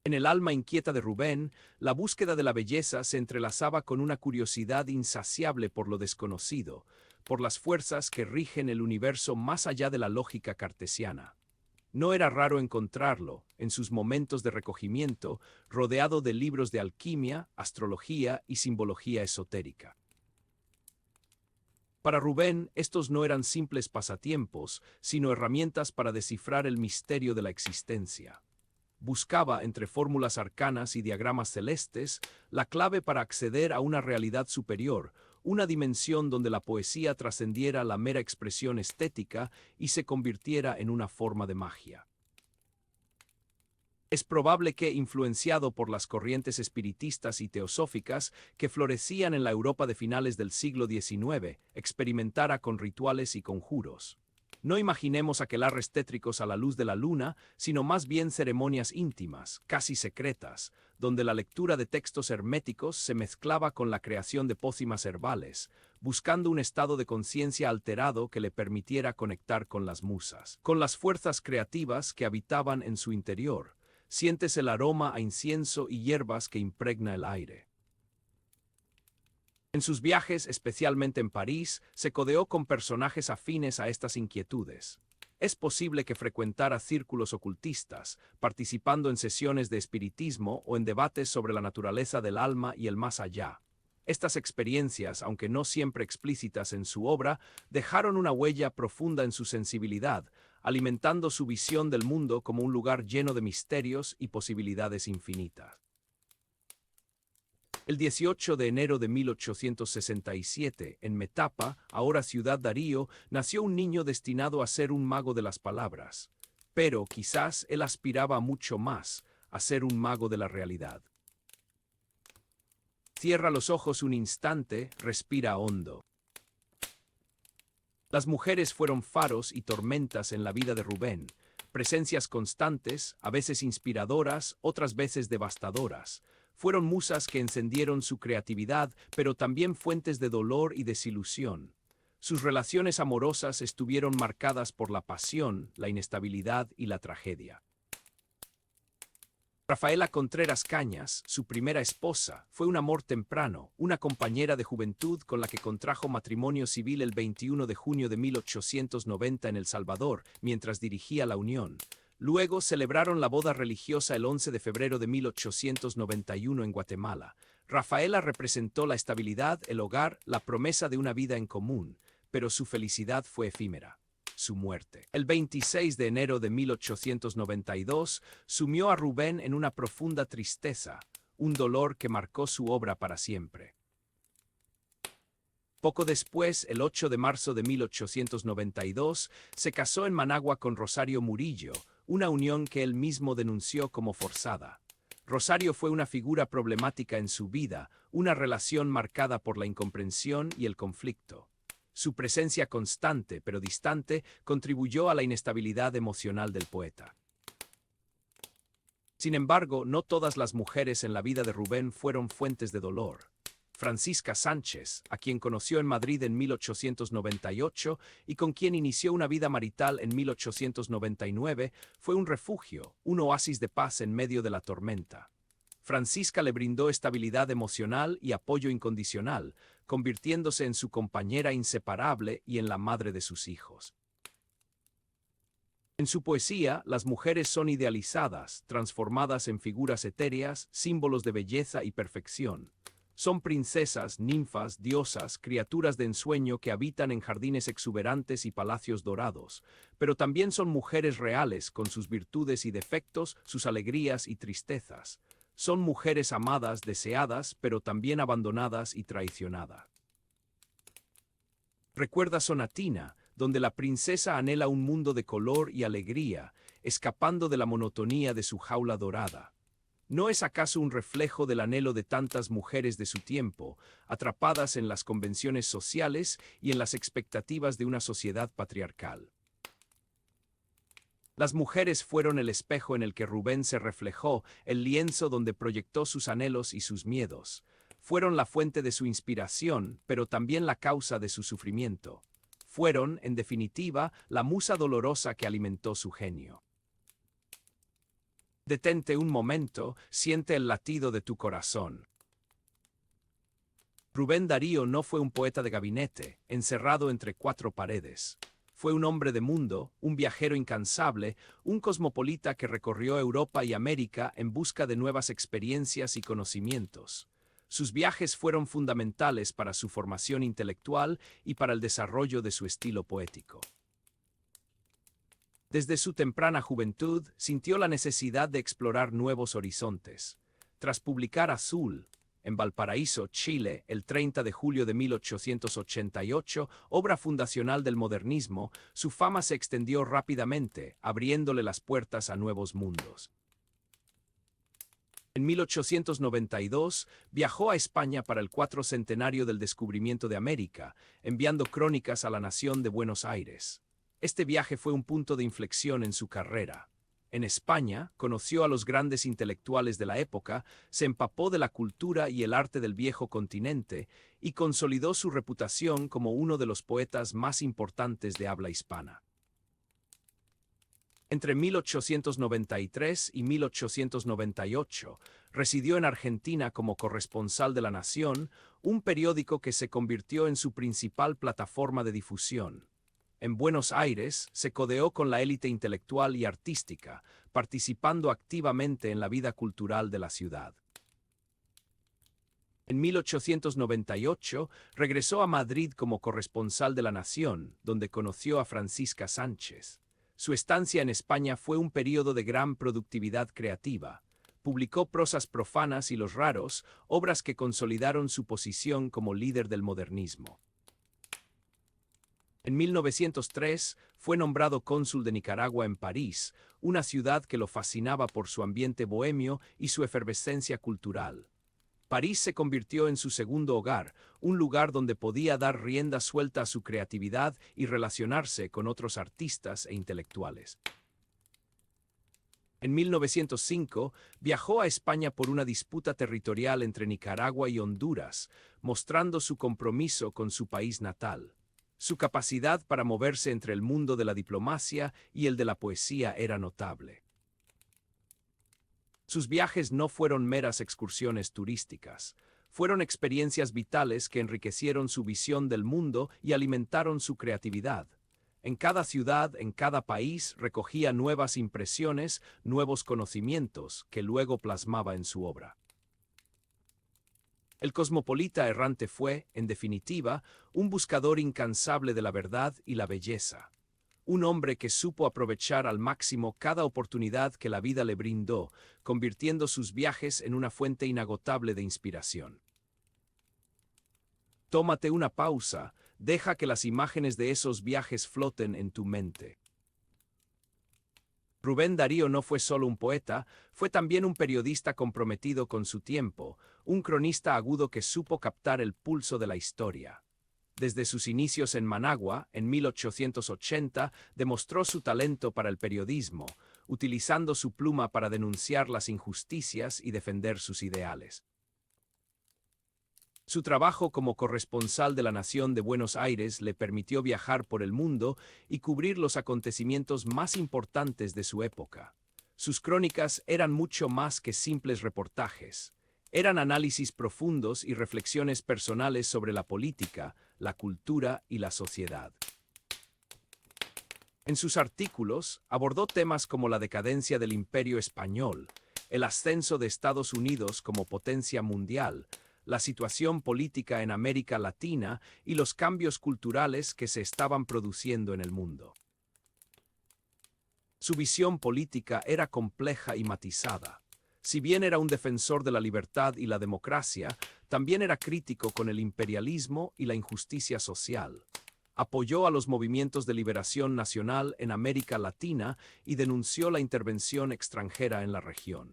En el alma inquieta de Rubén, la búsqueda de la belleza se entrelazaba con una curiosidad insaciable por lo desconocido, por las fuerzas que rigen el universo más allá de la lógica cartesiana. No era raro encontrarlo, en sus momentos de recogimiento, rodeado de libros de alquimia, astrología y simbología esotérica. Para Rubén, estos no eran simples pasatiempos, sino herramientas para descifrar el misterio de la existencia. Buscaba, entre fórmulas arcanas y diagramas celestes, la clave para acceder a una realidad superior, una dimensión donde la poesía trascendiera la mera expresión estética y se convirtiera en una forma de magia. Es probable que, influenciado por las corrientes espiritistas y teosóficas que florecían en la Europa de finales del siglo XIX, experimentara con rituales y conjuros. No imaginemos aquelarres tétricos a la luz de la luna, sino más bien ceremonias íntimas, casi secretas, donde la lectura de textos herméticos se mezclaba con la creación de pócimas herbales, buscando un estado de conciencia alterado que le permitiera conectar con las musas, con las fuerzas creativas que habitaban en su interior. Sientes el aroma a incienso y hierbas que impregna el aire. En sus viajes, especialmente en París, se codeó con personajes afines a estas inquietudes. Es posible que frecuentara círculos ocultistas, participando en sesiones de espiritismo o en debates sobre la naturaleza del alma y el más allá. Estas experiencias, aunque no siempre explícitas en su obra, dejaron una huella profunda en su sensibilidad, alimentando su visión del mundo como un lugar lleno de misterios y posibilidades infinitas. El 18 de enero de 1867, en Metapa, ahora Ciudad Darío, nació un niño destinado a ser un mago de las palabras. Pero quizás él aspiraba a mucho más, a ser un mago de la realidad. Cierra los ojos un instante, respira hondo. Las mujeres fueron faros y tormentas en la vida de Rubén, presencias constantes, a veces inspiradoras, otras veces devastadoras. Fueron musas que encendieron su creatividad, pero también fuentes de dolor y desilusión. Sus relaciones amorosas estuvieron marcadas por la pasión, la inestabilidad y la tragedia. Rafaela Contreras Cañas, su primera esposa, fue un amor temprano, una compañera de juventud con la que contrajo matrimonio civil el 21 de junio de 1890 en El Salvador, mientras dirigía la unión. Luego celebraron la boda religiosa el 11 de febrero de 1891 en Guatemala. Rafaela representó la estabilidad, el hogar, la promesa de una vida en común, pero su felicidad fue efímera. Su muerte. El 26 de enero de 1892 sumió a Rubén en una profunda tristeza, un dolor que marcó su obra para siempre. Poco después, el 8 de marzo de 1892, se casó en Managua con Rosario Murillo, una unión que él mismo denunció como forzada. Rosario fue una figura problemática en su vida, una relación marcada por la incomprensión y el conflicto. Su presencia constante, pero distante, contribuyó a la inestabilidad emocional del poeta. Sin embargo, no todas las mujeres en la vida de Rubén fueron fuentes de dolor. Francisca Sánchez, a quien conoció en Madrid en 1898 y con quien inició una vida marital en 1899, fue un refugio, un oasis de paz en medio de la tormenta. Francisca le brindó estabilidad emocional y apoyo incondicional, convirtiéndose en su compañera inseparable y en la madre de sus hijos. En su poesía, las mujeres son idealizadas, transformadas en figuras etéreas, símbolos de belleza y perfección. Son princesas, ninfas, diosas, criaturas de ensueño que habitan en jardines exuberantes y palacios dorados, pero también son mujeres reales con sus virtudes y defectos, sus alegrías y tristezas. Son mujeres amadas, deseadas, pero también abandonadas y traicionadas. Recuerda Sonatina, donde la princesa anhela un mundo de color y alegría, escapando de la monotonía de su jaula dorada. ¿No es acaso un reflejo del anhelo de tantas mujeres de su tiempo, atrapadas en las convenciones sociales y en las expectativas de una sociedad patriarcal? Las mujeres fueron el espejo en el que Rubén se reflejó, el lienzo donde proyectó sus anhelos y sus miedos. Fueron la fuente de su inspiración, pero también la causa de su sufrimiento. Fueron, en definitiva, la musa dolorosa que alimentó su genio. Detente un momento, siente el latido de tu corazón. Rubén Darío no fue un poeta de gabinete, encerrado entre cuatro paredes. Fue un hombre de mundo, un viajero incansable, un cosmopolita que recorrió Europa y América en busca de nuevas experiencias y conocimientos. Sus viajes fueron fundamentales para su formación intelectual y para el desarrollo de su estilo poético. Desde su temprana juventud, sintió la necesidad de explorar nuevos horizontes. Tras publicar Azul, en Valparaíso, Chile, el 30 de julio de 1888, obra fundacional del modernismo, su fama se extendió rápidamente, abriéndole las puertas a nuevos mundos. En 1892, viajó a España para el 400º del descubrimiento de América, enviando crónicas a la nación de Buenos Aires. Este viaje fue un punto de inflexión en su carrera. En España, conoció a los grandes intelectuales de la época, se empapó de la cultura y el arte del viejo continente y consolidó su reputación como uno de los poetas más importantes de habla hispana. Entre 1893 y 1898, residió en Argentina como corresponsal de La Nación, un periódico que se convirtió en su principal plataforma de difusión. En Buenos Aires, se codeó con la élite intelectual y artística, participando activamente en la vida cultural de la ciudad. En 1898, regresó a Madrid como corresponsal de La Nación, donde conoció a Francisca Sánchez. Su estancia en España fue un período de gran productividad creativa. Publicó Prosas profanas y Los raros, obras que consolidaron su posición como líder del modernismo. En 1903 fue nombrado cónsul de Nicaragua en París, una ciudad que lo fascinaba por su ambiente bohemio y su efervescencia cultural. París se convirtió en su segundo hogar, un lugar donde podía dar rienda suelta a su creatividad y relacionarse con otros artistas e intelectuales. En 1905, viajó a España por una disputa territorial entre Nicaragua y Honduras, mostrando su compromiso con su país natal. Su capacidad para moverse entre el mundo de la diplomacia y el de la poesía era notable. Sus viajes no fueron meras excursiones turísticas. Fueron experiencias vitales que enriquecieron su visión del mundo y alimentaron su creatividad. En cada ciudad, en cada país, recogía nuevas impresiones, nuevos conocimientos, que luego plasmaba en su obra. El cosmopolita errante fue, en definitiva, un buscador incansable de la verdad y la belleza. Un hombre que supo aprovechar al máximo cada oportunidad que la vida le brindó, convirtiendo sus viajes en una fuente inagotable de inspiración. Tómate una pausa, deja que las imágenes de esos viajes floten en tu mente. Rubén Darío no fue solo un poeta, fue también un periodista comprometido con su tiempo, un cronista agudo que supo captar el pulso de la historia. Desde sus inicios en Managua, en 1880, demostró su talento para el periodismo, utilizando su pluma para denunciar las injusticias y defender sus ideales. Su trabajo como corresponsal de la Nación de Buenos Aires le permitió viajar por el mundo y cubrir los acontecimientos más importantes de su época. Sus crónicas eran mucho más que simples reportajes. Eran análisis profundos y reflexiones personales sobre la política, la cultura y la sociedad. En sus artículos, abordó temas como la decadencia del Imperio Español, el ascenso de Estados Unidos como potencia mundial, la situación política en América Latina y los cambios culturales que se estaban produciendo en el mundo. Su visión política era compleja y matizada. Si bien era un defensor de la libertad y la democracia, también era crítico con el imperialismo y la injusticia social. Apoyó a los movimientos de liberación nacional en América Latina y denunció la intervención extranjera en la región.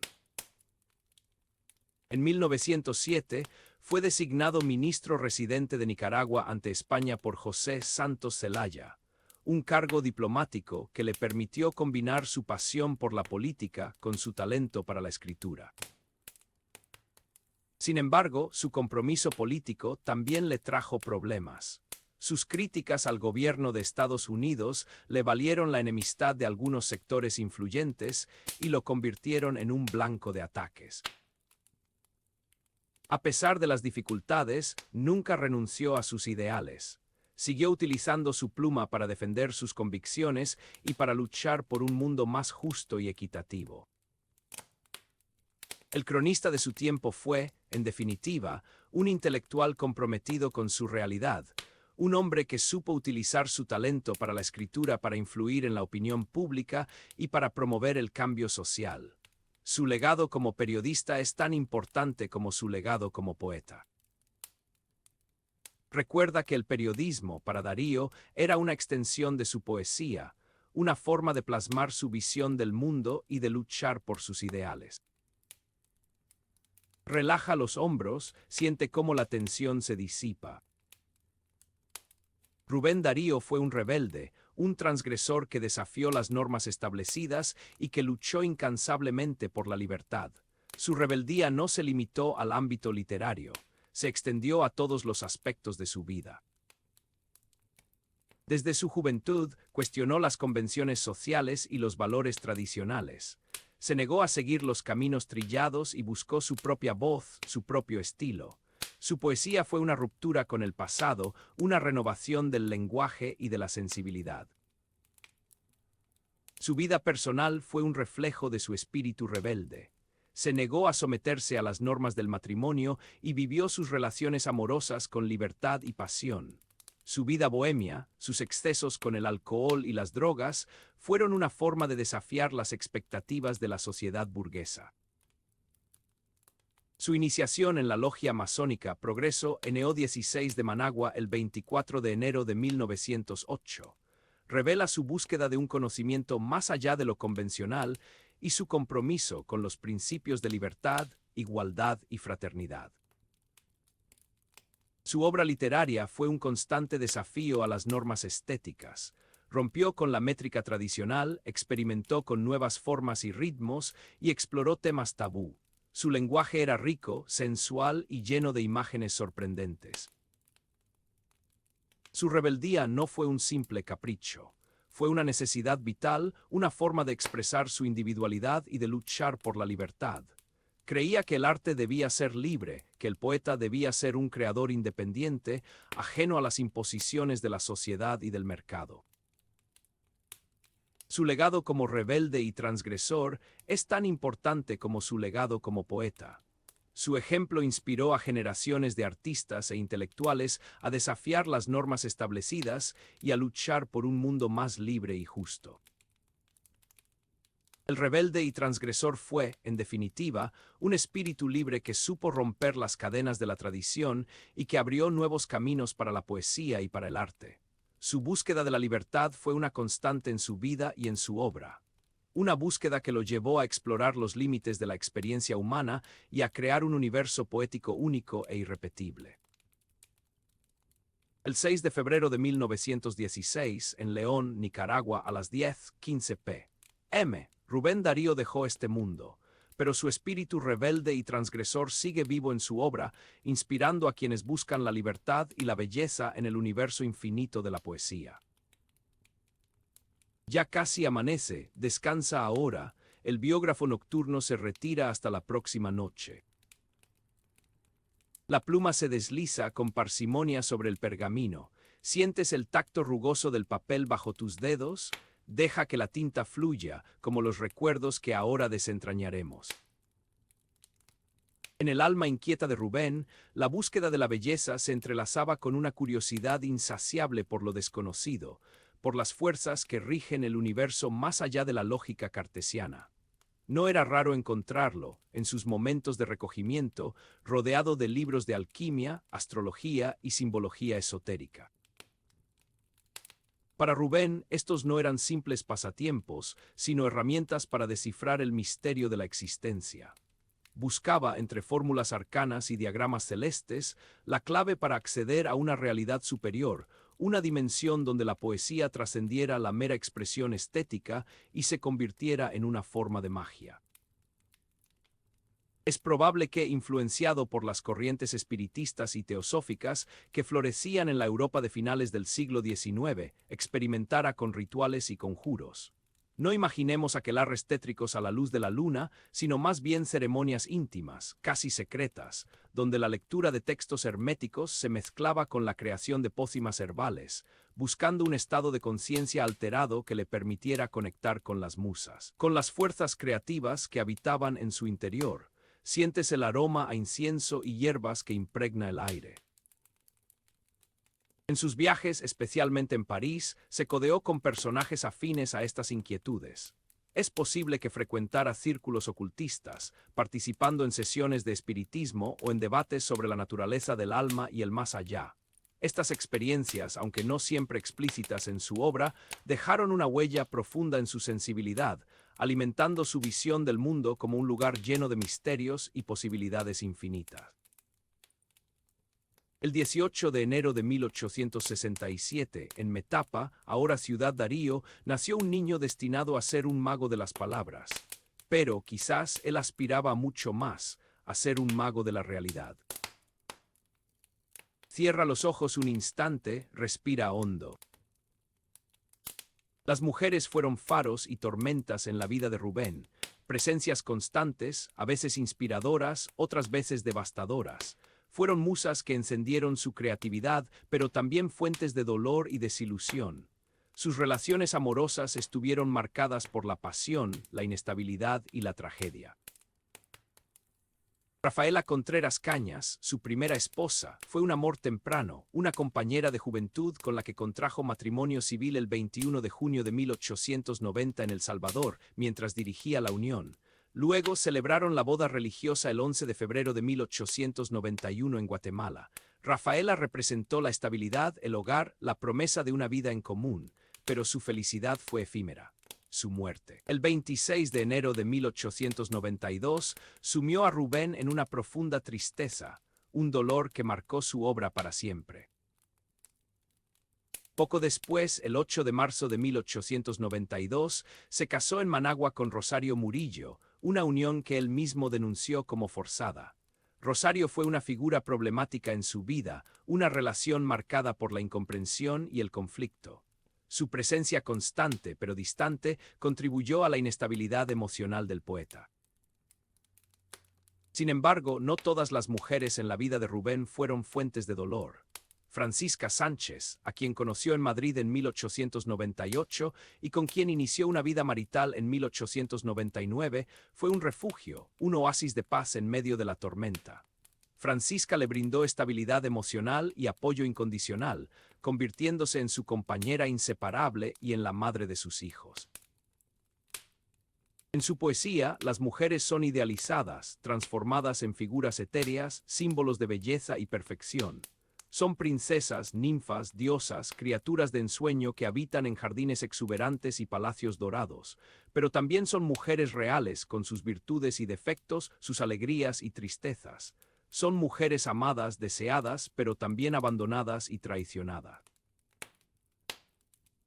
En 1907, fue designado ministro residente de Nicaragua ante España por José Santos Zelaya, un cargo diplomático que le permitió combinar su pasión por la política con su talento para la escritura. Sin embargo, su compromiso político también le trajo problemas. Sus críticas al gobierno de Estados Unidos le valieron la enemistad de algunos sectores influyentes y lo convirtieron en un blanco de ataques. A pesar de las dificultades, nunca renunció a sus ideales. Siguió utilizando su pluma para defender sus convicciones y para luchar por un mundo más justo y equitativo. El cronista de su tiempo fue, en definitiva, un intelectual comprometido con su realidad, un hombre que supo utilizar su talento para la escritura para influir en la opinión pública y para promover el cambio social. Su legado como periodista es tan importante como su legado como poeta. Recuerda que el periodismo, para Darío, era una extensión de su poesía, una forma de plasmar su visión del mundo y de luchar por sus ideales. Relaja los hombros, siente cómo la tensión se disipa. Rubén Darío fue un rebelde, un transgresor que desafió las normas establecidas y que luchó incansablemente por la libertad. Su rebeldía no se limitó al ámbito literario, se extendió a todos los aspectos de su vida. Desde su juventud, cuestionó las convenciones sociales y los valores tradicionales. Se negó a seguir los caminos trillados y buscó su propia voz, su propio estilo. Su poesía fue una ruptura con el pasado, una renovación del lenguaje y de la sensibilidad. Su vida personal fue un reflejo de su espíritu rebelde. Se negó a someterse a las normas del matrimonio y vivió sus relaciones amorosas con libertad y pasión. Su vida bohemia, sus excesos con el alcohol y las drogas, fueron una forma de desafiar las expectativas de la sociedad burguesa. Su iniciación en la logia masónica Progreso en EO 16 de Managua el 24 de enero de 1908 revela su búsqueda de un conocimiento más allá de lo convencional y su compromiso con los principios de libertad, igualdad y fraternidad. Su obra literaria fue un constante desafío a las normas estéticas. Rompió con la métrica tradicional, experimentó con nuevas formas y ritmos y exploró temas tabú. Su lenguaje era rico, sensual y lleno de imágenes sorprendentes. Su rebeldía no fue un simple capricho. Fue una necesidad vital, una forma de expresar su individualidad y de luchar por la libertad. Creía que el arte debía ser libre, que el poeta debía ser un creador independiente, ajeno a las imposiciones de la sociedad y del mercado. Su legado como rebelde y transgresor es tan importante como su legado como poeta. Su ejemplo inspiró a generaciones de artistas e intelectuales a desafiar las normas establecidas y a luchar por un mundo más libre y justo. El rebelde y transgresor fue, en definitiva, un espíritu libre que supo romper las cadenas de la tradición y que abrió nuevos caminos para la poesía y para el arte. Su búsqueda de la libertad fue una constante en su vida y en su obra. Una búsqueda que lo llevó a explorar los límites de la experiencia humana y a crear un universo poético único e irrepetible. El 6 de febrero de 1916, en León, Nicaragua, a las 10:15 p.m., Rubén Darío dejó este mundo, pero su espíritu rebelde y transgresor sigue vivo en su obra, inspirando a quienes buscan la libertad y la belleza en el universo infinito de la poesía. Ya casi amanece, descansa ahora, el biógrafo nocturno se retira hasta la próxima noche. La pluma se desliza con parsimonia sobre el pergamino. ¿Sientes el tacto rugoso del papel bajo tus dedos? Deja que la tinta fluya, como los recuerdos que ahora desentrañaremos. En el alma inquieta de Rubén, la búsqueda de la belleza se entrelazaba con una curiosidad insaciable por lo desconocido, por las fuerzas que rigen el universo más allá de la lógica cartesiana. No era raro encontrarlo, en sus momentos de recogimiento, rodeado de libros de alquimia, astrología y simbología esotérica. Para Rubén, estos no eran simples pasatiempos, sino herramientas para descifrar el misterio de la existencia. Buscaba, entre fórmulas arcanas y diagramas celestes, la clave para acceder a una realidad superior, una dimensión donde la poesía trascendiera la mera expresión estética y se convirtiera en una forma de magia. Es probable que, influenciado por las corrientes espiritistas y teosóficas que florecían en la Europa de finales del siglo XIX, experimentara con rituales y conjuros. No imaginemos aquelarres tétricos a la luz de la luna, sino más bien ceremonias íntimas, casi secretas, donde la lectura de textos herméticos se mezclaba con la creación de pócimas herbales, buscando un estado de conciencia alterado que le permitiera conectar con las musas, con las fuerzas creativas que habitaban en su interior. Sientes el aroma a incienso y hierbas que impregna el aire. En sus viajes, especialmente en París, se codeó con personajes afines a estas inquietudes. Es posible que frecuentara círculos ocultistas, participando en sesiones de espiritismo o en debates sobre la naturaleza del alma y el más allá. Estas experiencias, aunque no siempre explícitas en su obra, dejaron una huella profunda en su sensibilidad, alimentando su visión del mundo como un lugar lleno de misterios y posibilidades infinitas. El 18 de enero de 1867, en Metapa, ahora Ciudad Darío, nació un niño destinado a ser un mago de las palabras. Pero quizás él aspiraba a mucho más, a ser un mago de la realidad. Cierra los ojos un instante, respira hondo. Las mujeres fueron faros y tormentas en la vida de Rubén, presencias constantes, a veces inspiradoras, otras veces devastadoras. Fueron musas que encendieron su creatividad, pero también fuentes de dolor y desilusión. Sus relaciones amorosas estuvieron marcadas por la pasión, la inestabilidad y la tragedia. Rafaela Contreras Cañas, su primera esposa, fue un amor temprano, una compañera de juventud con la que contrajo matrimonio civil el 21 de junio de 1890 en El Salvador, mientras dirigía la Unión. Luego celebraron la boda religiosa el 11 de febrero de 1891 en Guatemala. Rafaela representó la estabilidad, el hogar, la promesa de una vida en común, pero su felicidad fue efímera. Su muerte, el 26 de enero de 1892, sumió a Rubén en una profunda tristeza, un dolor que marcó su obra para siempre. Poco después, el 8 de marzo de 1892, se casó en Managua con Rosario Murillo, una unión que él mismo denunció como forzada. Rosario fue una figura problemática en su vida, una relación marcada por la incomprensión y el conflicto. Su presencia constante pero distante contribuyó a la inestabilidad emocional del poeta. Sin embargo, no todas las mujeres en la vida de Rubén fueron fuentes de dolor. Francisca Sánchez, a quien conoció en Madrid en 1898 y con quien inició una vida marital en 1899, fue un refugio, un oasis de paz en medio de la tormenta. Francisca le brindó estabilidad emocional y apoyo incondicional, convirtiéndose en su compañera inseparable y en la madre de sus hijos. En su poesía, las mujeres son idealizadas, transformadas en figuras etéreas, símbolos de belleza y perfección. Son princesas, ninfas, diosas, criaturas de ensueño que habitan en jardines exuberantes y palacios dorados, pero también son mujeres reales con sus virtudes y defectos, sus alegrías y tristezas. Son mujeres amadas, deseadas, pero también abandonadas y traicionadas.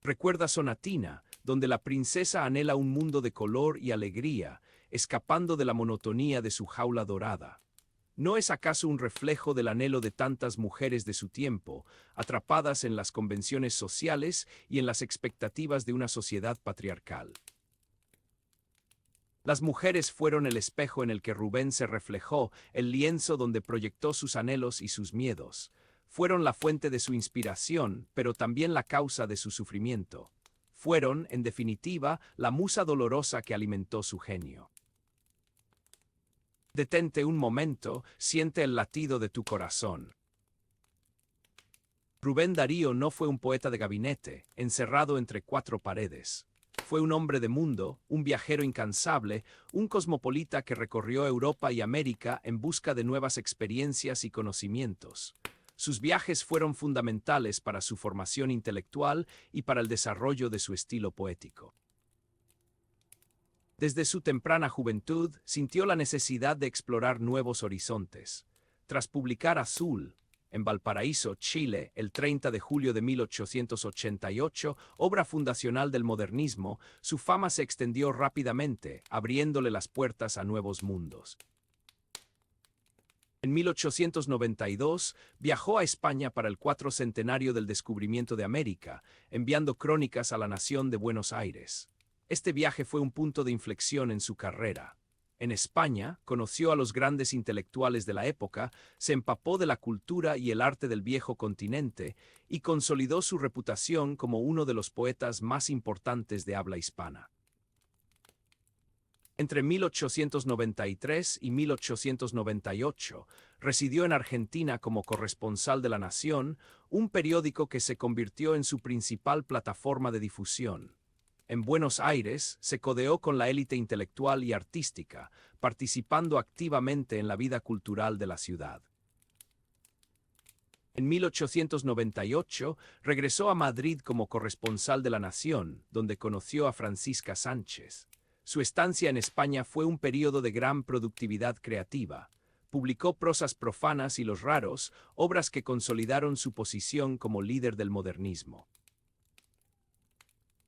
Recuerda Sonatina, donde la princesa anhela un mundo de color y alegría, escapando de la monotonía de su jaula dorada. ¿No es acaso un reflejo del anhelo de tantas mujeres de su tiempo, atrapadas en las convenciones sociales y en las expectativas de una sociedad patriarcal? Las mujeres fueron el espejo en el que Rubén se reflejó, el lienzo donde proyectó sus anhelos y sus miedos. Fueron la fuente de su inspiración, pero también la causa de su sufrimiento. Fueron, en definitiva, la musa dolorosa que alimentó su genio. Detente un momento, siente el latido de tu corazón. Rubén Darío no fue un poeta de gabinete, encerrado entre cuatro paredes. Fue un hombre de mundo, un viajero incansable, un cosmopolita que recorrió Europa y América en busca de nuevas experiencias y conocimientos. Sus viajes fueron fundamentales para su formación intelectual y para el desarrollo de su estilo poético. Desde su temprana juventud, sintió la necesidad de explorar nuevos horizontes. Tras publicar Azul, en Valparaíso, Chile, el 30 de julio de 1888, obra fundacional del modernismo, su fama se extendió rápidamente, abriéndole las puertas a nuevos mundos. En 1892, viajó a España para el 400º del descubrimiento de América, enviando crónicas a la nación de Buenos Aires. Este viaje fue un punto de inflexión en su carrera. En España, conoció a los grandes intelectuales de la época, se empapó de la cultura y el arte del viejo continente y consolidó su reputación como uno de los poetas más importantes de habla hispana. Entre 1893 y 1898, residió en Argentina como corresponsal de La Nación, un periódico que se convirtió en su principal plataforma de difusión. En Buenos Aires, se codeó con la élite intelectual y artística, participando activamente en la vida cultural de la ciudad. En 1898, regresó a Madrid como corresponsal de La Nación, donde conoció a Francisca Sánchez. Su estancia en España fue un período de gran productividad creativa. Publicó Prosas profanas y Los raros, obras que consolidaron su posición como líder del modernismo.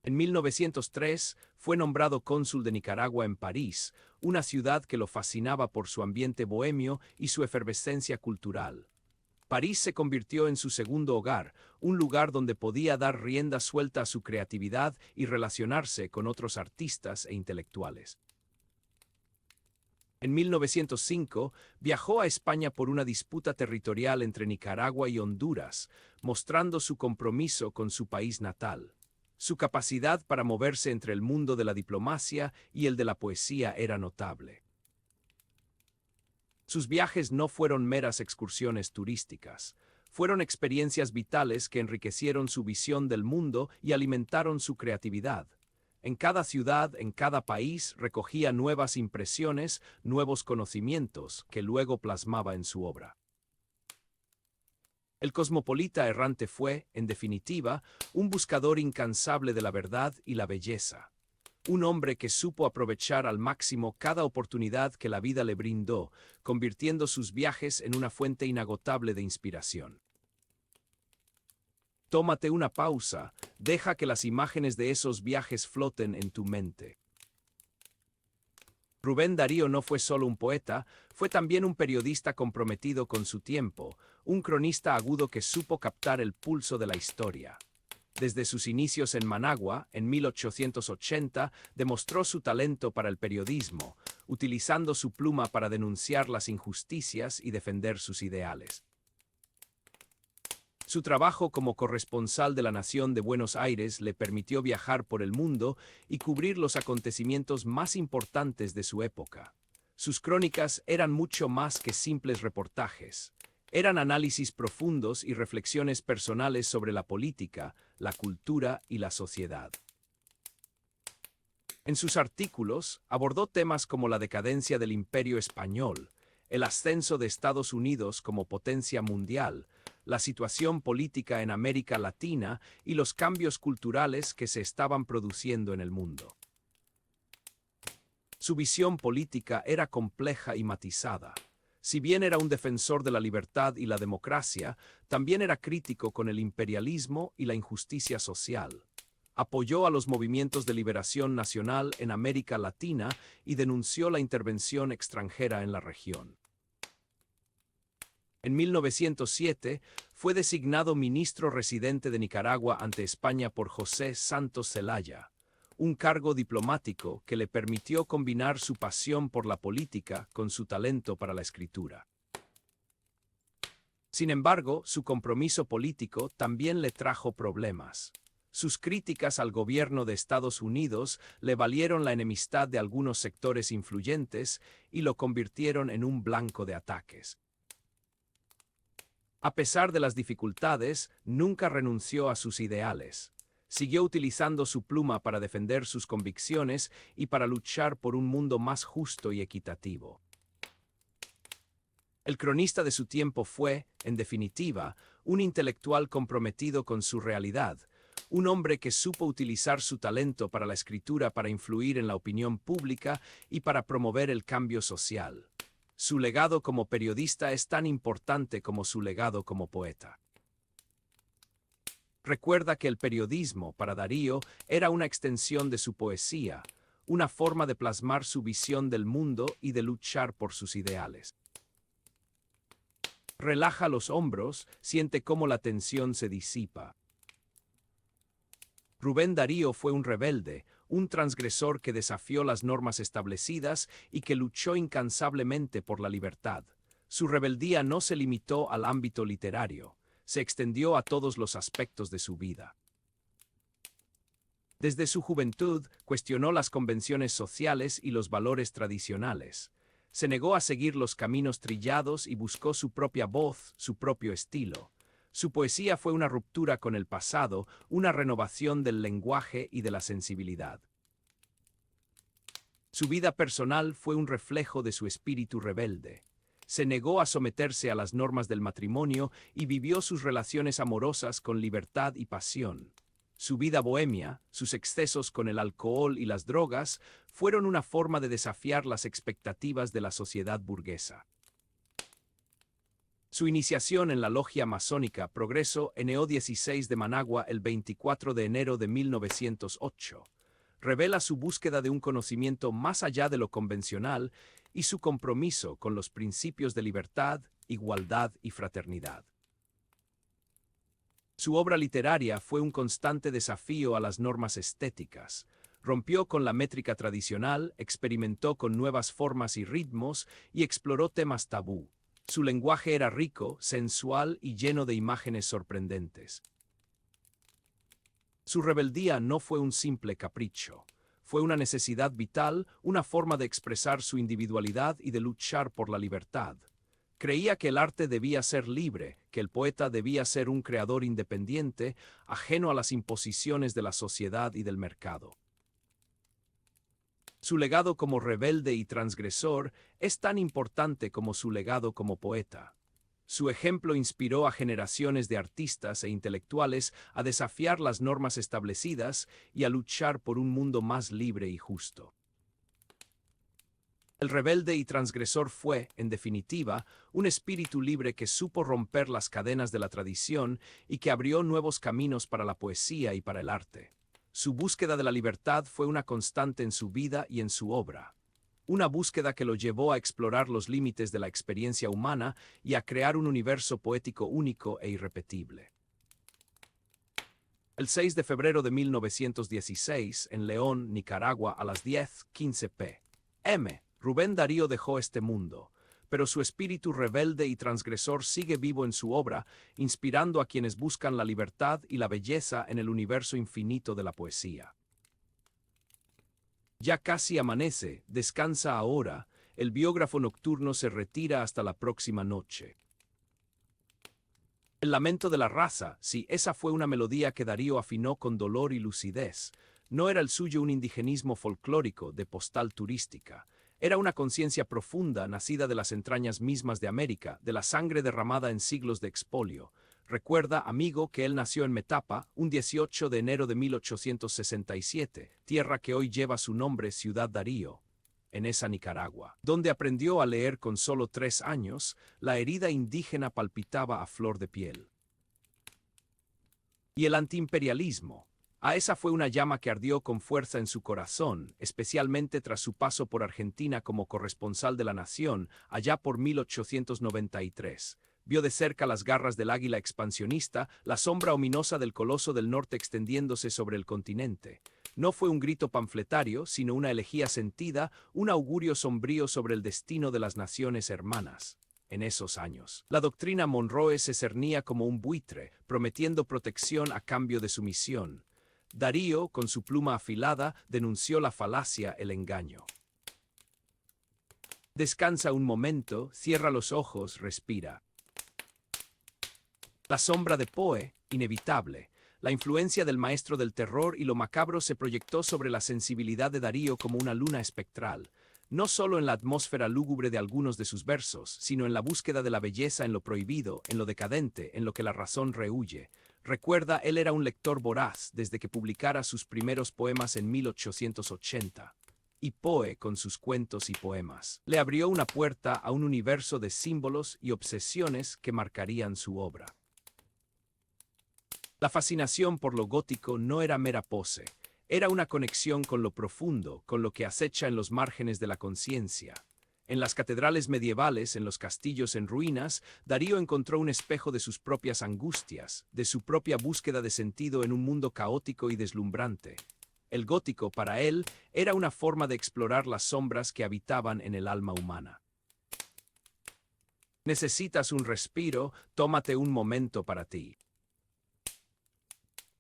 En 1903 fue nombrado cónsul de Nicaragua en París, una ciudad que lo fascinaba por su ambiente bohemio y su efervescencia cultural. París se convirtió en su segundo hogar, un lugar donde podía dar rienda suelta a su creatividad y relacionarse con otros artistas e intelectuales. En 1905 viajó a España por una disputa territorial entre Nicaragua y Honduras, mostrando su compromiso con su país natal. Su capacidad para moverse entre el mundo de la diplomacia y el de la poesía era notable. Sus viajes no fueron meras excursiones turísticas, fueron experiencias vitales que enriquecieron su visión del mundo y alimentaron su creatividad. En cada ciudad, en cada país, recogía nuevas impresiones, nuevos conocimientos, que luego plasmaba en su obra. El cosmopolita errante fue, en definitiva, un buscador incansable de la verdad y la belleza. un hombre que supo aprovechar al máximo cada oportunidad que la vida le brindó, convirtiendo sus viajes en una fuente inagotable de inspiración. Tómate una pausa, deja que las imágenes de esos viajes floten en tu mente. Rubén Darío no fue solo un poeta, fue también un periodista comprometido con su tiempo, un cronista agudo que supo captar el pulso de la historia. Desde sus inicios en Managua, en 1880, demostró su talento para el periodismo, utilizando su pluma para denunciar las injusticias y defender sus ideales. Su trabajo como corresponsal de la Nación de Buenos Aires le permitió viajar por el mundo y cubrir los acontecimientos más importantes de su época. Sus crónicas eran mucho más que simples reportajes. Eran análisis profundos y reflexiones personales sobre la política, la cultura y la sociedad. En sus artículos, abordó temas como la decadencia del Imperio Español, el ascenso de Estados Unidos como potencia mundial, la situación política en América Latina y los cambios culturales que se estaban produciendo en el mundo. Su visión política era compleja y matizada. Si bien era un defensor de la libertad y la democracia, también era crítico con el imperialismo y la injusticia social. Apoyó a los movimientos de liberación nacional en América Latina y denunció la intervención extranjera en la región. En 1907 fue designado ministro residente de Nicaragua ante España por José Santos Zelaya, un cargo diplomático que le permitió combinar su pasión por la política con su talento para la escritura. Sin embargo, su compromiso político también le trajo problemas. Sus críticas al gobierno de Estados Unidos le valieron la enemistad de algunos sectores influyentes y lo convirtieron en un blanco de ataques. A pesar de las dificultades, nunca renunció a sus ideales. Siguió utilizando su pluma para defender sus convicciones y para luchar por un mundo más justo y equitativo. El cronista de su tiempo fue, en definitiva, un intelectual comprometido con su realidad, un hombre que supo utilizar su talento para la escritura para influir en la opinión pública y para promover el cambio social. Su legado como periodista es tan importante como su legado como poeta. Recuerda que el periodismo, para Darío, era una extensión de su poesía, una forma de plasmar su visión del mundo y de luchar por sus ideales. Relaja los hombros, siente cómo la tensión se disipa. Rubén Darío fue un rebelde, un transgresor que desafió las normas establecidas y que luchó incansablemente por la libertad. Su rebeldía no se limitó al ámbito literario, se extendió a todos los aspectos de su vida. Desde su juventud, cuestionó las convenciones sociales y los valores tradicionales. Se negó a seguir los caminos trillados y buscó su propia voz, su propio estilo. Su poesía fue una ruptura con el pasado, una renovación del lenguaje y de la sensibilidad. Su vida personal fue un reflejo de su espíritu rebelde. Se negó a someterse a las normas del matrimonio y vivió sus relaciones amorosas con libertad y pasión. Su vida bohemia, sus excesos con el alcohol y las drogas, fueron una forma de desafiar las expectativas de la sociedad burguesa. Su iniciación en la logia masónica Progreso NO 16 de Managua el 24 de enero de 1908 revela su búsqueda de un conocimiento más allá de lo convencional y su compromiso con los principios de libertad, igualdad y fraternidad. Su obra literaria fue un constante desafío a las normas estéticas. Rompió con la métrica tradicional, experimentó con nuevas formas y ritmos y exploró temas tabú. Su lenguaje era rico, sensual y lleno de imágenes sorprendentes. Su rebeldía no fue un simple capricho. Fue una necesidad vital, una forma de expresar su individualidad y de luchar por la libertad. Creía que el arte debía ser libre, que el poeta debía ser un creador independiente, ajeno a las imposiciones de la sociedad y del mercado. Su legado como rebelde y transgresor es tan importante como su legado como poeta. Su ejemplo inspiró a generaciones de artistas e intelectuales a desafiar las normas establecidas y a luchar por un mundo más libre y justo. El rebelde y transgresor fue, en definitiva, un espíritu libre que supo romper las cadenas de la tradición y que abrió nuevos caminos para la poesía y para el arte. Su búsqueda de la libertad fue una constante en su vida y en su obra. Una búsqueda que lo llevó a explorar los límites de la experiencia humana y a crear un universo poético único e irrepetible. El 6 de febrero de 1916, en León, Nicaragua, a las 10:15 p.m., Rubén Darío dejó este mundo, pero su espíritu rebelde y transgresor sigue vivo en su obra, inspirando a quienes buscan la libertad y la belleza en el universo infinito de la poesía. Ya casi amanece, descansa ahora, el biógrafo nocturno se retira hasta la próxima noche. El lamento de la raza, sí, esa fue una melodía que Darío afinó con dolor y lucidez. No era el suyo un indigenismo folclórico de postal turística. Era una conciencia profunda nacida de las entrañas mismas de América, de la sangre derramada en siglos de expolio. Recuerda, amigo, que él nació en Metapa, un 18 de enero de 1867, tierra que hoy lleva su nombre, Ciudad Darío, en esa Nicaragua, donde aprendió a leer con solo 3 años, la herida indígena palpitaba a flor de piel. Y el antiimperialismo. Esa fue una llama que ardió con fuerza en su corazón, especialmente tras su paso por Argentina como corresponsal de La Nación, allá por 1893. Vio de cerca las garras del águila expansionista, la sombra ominosa del coloso del norte extendiéndose sobre el continente. No fue un grito panfletario, sino una elegía sentida, un augurio sombrío sobre el destino de las naciones hermanas. En esos años, la doctrina Monroe se cernía como un buitre, prometiendo protección a cambio de sumisión. Darío, con su pluma afilada, denunció la falacia, el engaño. Descansa un momento, cierra los ojos, respira. La sombra de Poe, inevitable. La influencia del maestro del terror y lo macabro se proyectó sobre la sensibilidad de Darío como una luna espectral, no solo en la atmósfera lúgubre de algunos de sus versos, sino en la búsqueda de la belleza en lo prohibido, en lo decadente, en lo que la razón rehúye. Recuerda, él era un lector voraz desde que publicara sus primeros poemas en 1880. Y Poe, con sus cuentos y poemas, le abrió una puerta a un universo de símbolos y obsesiones que marcarían su obra. La fascinación por lo gótico no era mera pose, era una conexión con lo profundo, con lo que acecha en los márgenes de la conciencia. En las catedrales medievales, en los castillos en ruinas, Darío encontró un espejo de sus propias angustias, de su propia búsqueda de sentido en un mundo caótico y deslumbrante. El gótico, para él, era una forma de explorar las sombras que habitaban en el alma humana. Necesitas un respiro, tómate un momento para ti.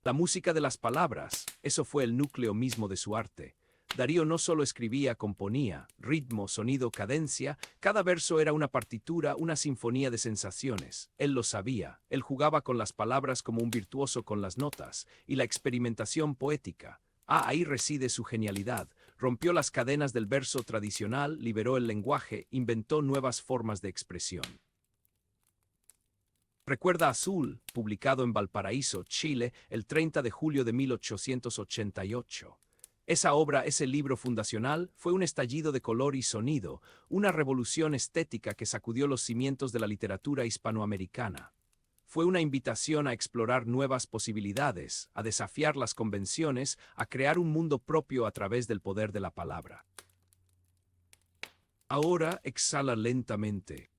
La música de las palabras, eso fue el núcleo mismo de su arte. Darío no solo escribía, componía, ritmo, sonido, cadencia, cada verso era una partitura, una sinfonía de sensaciones. Él lo sabía, él jugaba con las palabras como un virtuoso con las notas, y la experimentación poética. Ahí reside su genialidad. Rompió las cadenas del verso tradicional, liberó el lenguaje, inventó nuevas formas de expresión. Recuerda Azul, publicado en Valparaíso, Chile, el 30 de julio de 1888. Esa obra, ese libro fundacional, fue un estallido de color y sonido, una revolución estética que sacudió los cimientos de la literatura hispanoamericana. Fue una invitación a explorar nuevas posibilidades, a desafiar las convenciones, a crear un mundo propio a través del poder de la palabra. Ahora exhala lentamente.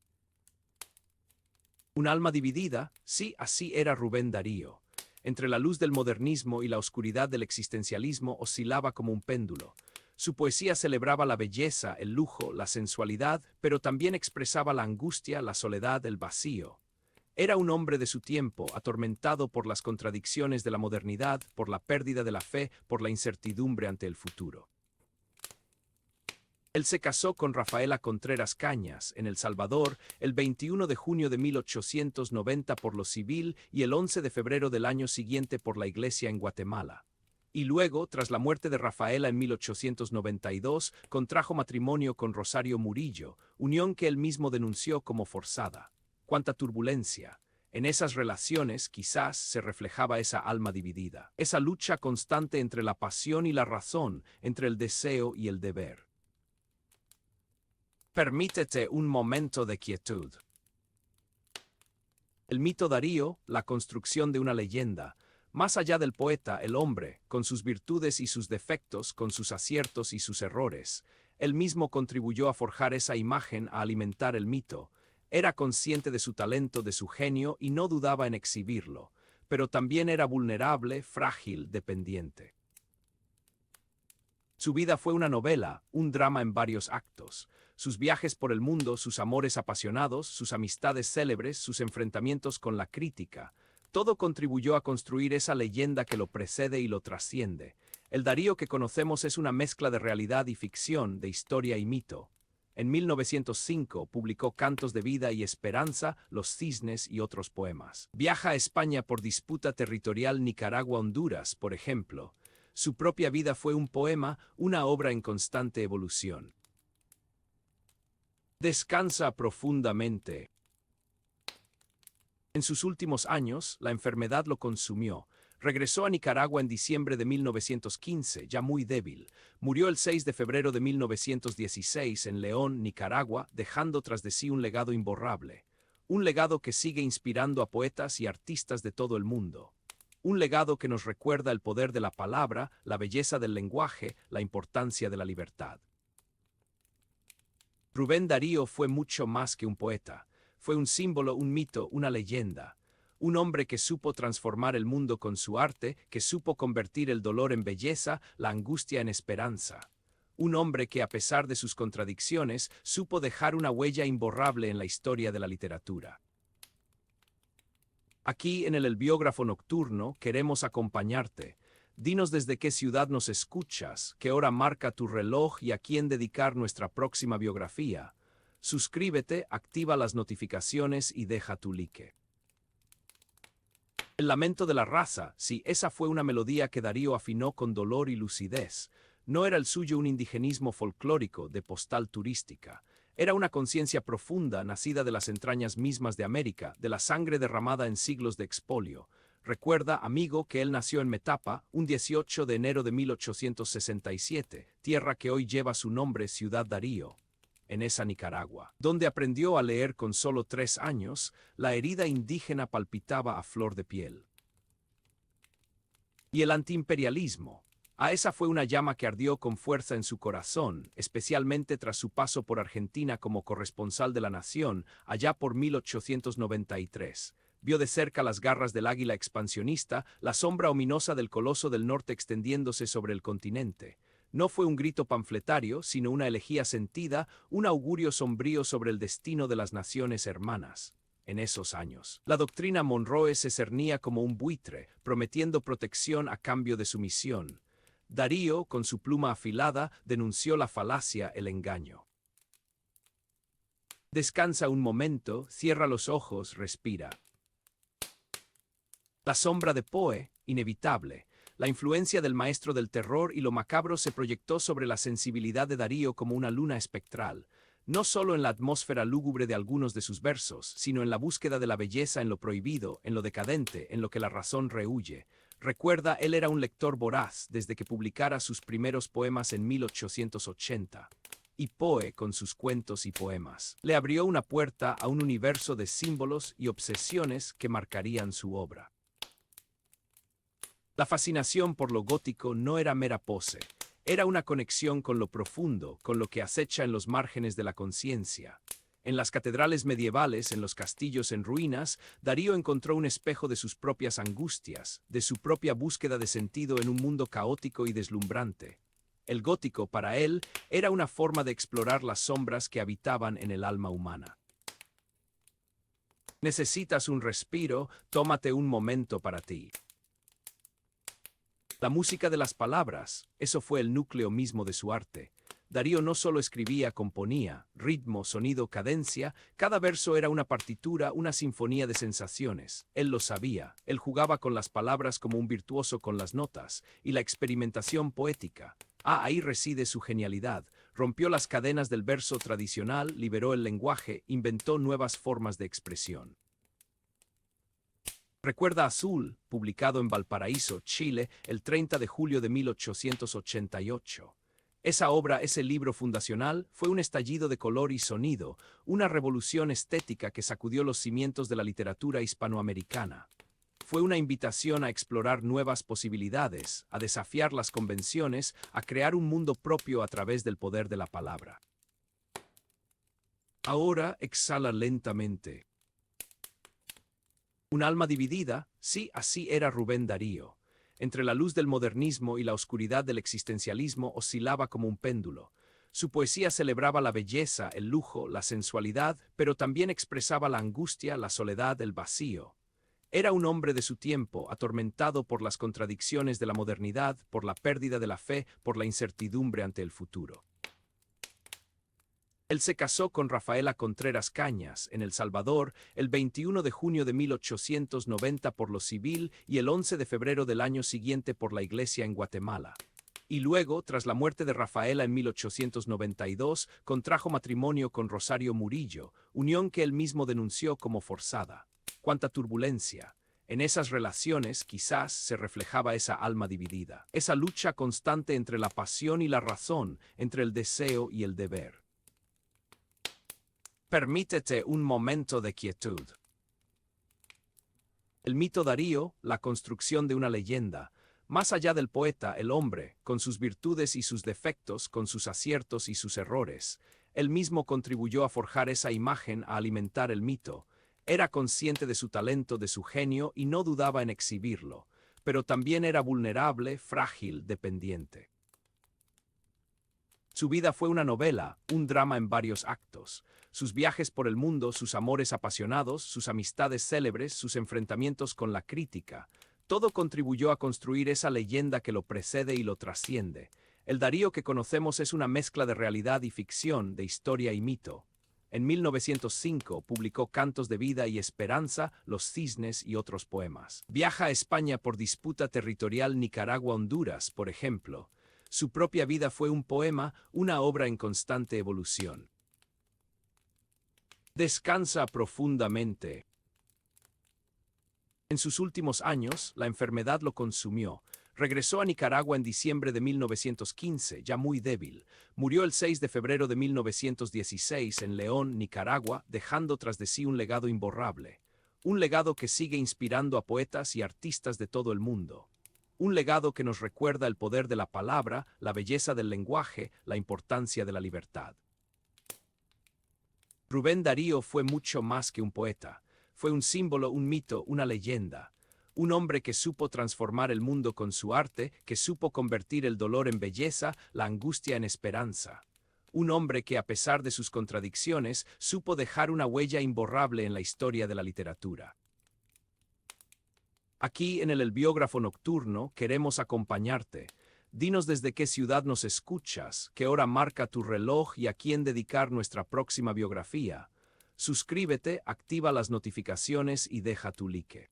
Un alma dividida, sí, así era Rubén Darío. Entre la luz del modernismo y la oscuridad del existencialismo oscilaba como un péndulo. Su poesía celebraba la belleza, el lujo, la sensualidad, pero también expresaba la angustia, la soledad, el vacío. Era un hombre de su tiempo, atormentado por las contradicciones de la modernidad, por la pérdida de la fe, por la incertidumbre ante el futuro. Él se casó con Rafaela Contreras Cañas, en El Salvador, el 21 de junio de 1890 por lo civil y el 11 de febrero del año siguiente por la iglesia en Guatemala. Y luego, tras la muerte de Rafaela en 1892, contrajo matrimonio con Rosario Murillo, unión que él mismo denunció como forzada. cuánta turbulencia. En esas relaciones quizás se reflejaba esa alma dividida, esa lucha constante entre la pasión y la razón, entre el deseo y el deber. Permítete un momento de quietud. El mito Darío, la construcción de una leyenda. Más allá del poeta, el hombre, con sus virtudes y sus defectos, con sus aciertos y sus errores, él mismo contribuyó a forjar esa imagen, a alimentar el mito. Era consciente de su talento, de su genio, y no dudaba en exhibirlo, pero también era vulnerable, frágil, dependiente. Su vida fue una novela, un drama en varios actos. Sus viajes por el mundo, sus amores apasionados, sus amistades célebres, sus enfrentamientos con la crítica, todo contribuyó a construir esa leyenda que lo precede y lo trasciende. El Darío que conocemos es una mezcla de realidad y ficción, de historia y mito. En 1905 publicó Cantos de vida y esperanza, Los cisnes y otros poemas. Viaja a España por disputa territorial Nicaragua-Honduras, por ejemplo. Su propia vida fue un poema, una obra en constante evolución. Descansa profundamente. En sus últimos años, la enfermedad lo consumió. Regresó a Nicaragua en diciembre de 1915, ya muy débil. Murió el 6 de febrero de 1916 en León, Nicaragua, dejando tras de sí un legado imborrable. Un legado que sigue inspirando a poetas y artistas de todo el mundo. Un legado que nos recuerda el poder de la palabra, la belleza del lenguaje, la importancia de la libertad. Rubén Darío fue mucho más que un poeta. Fue un símbolo, un mito, una leyenda. Un hombre que supo transformar el mundo con su arte, que supo convertir el dolor en belleza, la angustia en esperanza. Un hombre que, a pesar de sus contradicciones, supo dejar una huella imborrable en la historia de la literatura. Aquí, en el Biógrafo Nocturno, queremos acompañarte. Dinos desde qué ciudad nos escuchas, qué hora marca tu reloj y a quién dedicar nuestra próxima biografía. Suscríbete, activa las notificaciones y deja tu like. El lamento de la raza, sí, esa fue una melodía que Darío afinó con dolor y lucidez. No era el suyo un indigenismo folclórico de postal turística. Era una conciencia profunda nacida de las entrañas mismas de América, de la sangre derramada en siglos de expolio. Recuerda, amigo, que él nació en Metapa, un 18 de enero de 1867, tierra que hoy lleva su nombre, Ciudad Darío, en esa Nicaragua, donde aprendió a leer con solo 3 años. La herida indígena palpitaba a flor de piel. Y el antiimperialismo. A esa fue una llama que ardió con fuerza en su corazón, especialmente tras su paso por Argentina como corresponsal de La Nación, allá por 1893. Vio de cerca las garras del águila expansionista, la sombra ominosa del coloso del norte extendiéndose sobre el continente. No fue un grito panfletario, sino una elegía sentida, un augurio sombrío sobre el destino de las naciones hermanas. En esos años, la doctrina Monroe se cernía como un buitre, prometiendo protección a cambio de sumisión. Darío, con su pluma afilada, denunció la falacia, el engaño. Descansa un momento, cierra los ojos, respira. La sombra de Poe, inevitable. La influencia del maestro del terror y lo macabro se proyectó sobre la sensibilidad de Darío como una luna espectral, no solo en la atmósfera lúgubre de algunos de sus versos, sino en la búsqueda de la belleza en lo prohibido, en lo decadente, en lo que la razón rehúye. Recuerda, él era un lector voraz desde que publicara sus primeros poemas en 1880. Y Poe, con sus cuentos y poemas, le abrió una puerta a un universo de símbolos y obsesiones que marcarían su obra. La fascinación por lo gótico no era mera pose, era una conexión con lo profundo, con lo que acecha en los márgenes de la conciencia. En las catedrales medievales, en los castillos en ruinas, Darío encontró un espejo de sus propias angustias, de su propia búsqueda de sentido en un mundo caótico y deslumbrante. El gótico, para él, era una forma de explorar las sombras que habitaban en el alma humana. Necesitas un respiro, tómate un momento para ti. La música de las palabras, eso fue el núcleo mismo de su arte. Darío no solo escribía, componía, ritmo, sonido, cadencia, cada verso era una partitura, una sinfonía de sensaciones. Él lo sabía, él jugaba con las palabras como un virtuoso con las notas, y la experimentación poética. Ahí reside su genialidad. Rompió las cadenas del verso tradicional, liberó el lenguaje, inventó nuevas formas de expresión. Recuerda Azul, publicado en Valparaíso, Chile, el 30 de julio de 1888. Esa obra, ese libro fundacional, fue un estallido de color y sonido, una revolución estética que sacudió los cimientos de la literatura hispanoamericana. Fue una invitación a explorar nuevas posibilidades, a desafiar las convenciones, a crear un mundo propio a través del poder de la palabra. Ahora exhala lentamente. Un alma dividida, sí, así era Rubén Darío. Entre la luz del modernismo y la oscuridad del existencialismo oscilaba como un péndulo. Su poesía celebraba la belleza, el lujo, la sensualidad, pero también expresaba la angustia, la soledad, el vacío. Era un hombre de su tiempo, atormentado por las contradicciones de la modernidad, por la pérdida de la fe, por la incertidumbre ante el futuro. Él se casó con Rafaela Contreras Cañas, en El Salvador, el 21 de junio de 1890 por lo civil y el 11 de febrero del año siguiente por la iglesia en Guatemala. Y luego, tras la muerte de Rafaela en 1892, contrajo matrimonio con Rosario Murillo, unión que él mismo denunció como forzada. ¡Cuánta turbulencia! En esas relaciones quizás se reflejaba esa alma dividida, esa lucha constante entre la pasión y la razón, entre el deseo y el deber. Permítete un momento de quietud. El mito Darío, la construcción de una leyenda, más allá del poeta, el hombre, con sus virtudes y sus defectos, con sus aciertos y sus errores, él mismo contribuyó a forjar esa imagen, a alimentar el mito. Era consciente de su talento, de su genio y no dudaba en exhibirlo, pero también era vulnerable, frágil, dependiente. Su vida fue una novela, un drama en varios actos. Sus viajes por el mundo, sus amores apasionados, sus amistades célebres, sus enfrentamientos con la crítica, todo contribuyó a construir esa leyenda que lo precede y lo trasciende. El Darío que conocemos es una mezcla de realidad y ficción, de historia y mito. En 1905 publicó Cantos de vida y esperanza, Los cisnes y otros poemas. Viaja a España por disputa territorial Nicaragua-Honduras, por ejemplo. Su propia vida fue un poema, una obra en constante evolución. Descansa profundamente. En sus últimos años, la enfermedad lo consumió. Regresó a Nicaragua en diciembre de 1915, ya muy débil. Murió el 6 de febrero de 1916 en León, Nicaragua, dejando tras de sí un legado imborrable. Un legado que sigue inspirando a poetas y artistas de todo el mundo. Un legado que nos recuerda el poder de la palabra, la belleza del lenguaje, la importancia de la libertad. Rubén Darío fue mucho más que un poeta. Fue un símbolo, un mito, una leyenda. Un hombre que supo transformar el mundo con su arte, que supo convertir el dolor en belleza, la angustia en esperanza. Un hombre que, a pesar de sus contradicciones, supo dejar una huella imborrable en la historia de la literatura. Aquí, en el Biógrafo Nocturno, queremos acompañarte. Dinos desde qué ciudad nos escuchas, qué hora marca tu reloj y a quién dedicar nuestra próxima biografía. Suscríbete, activa las notificaciones y deja tu like.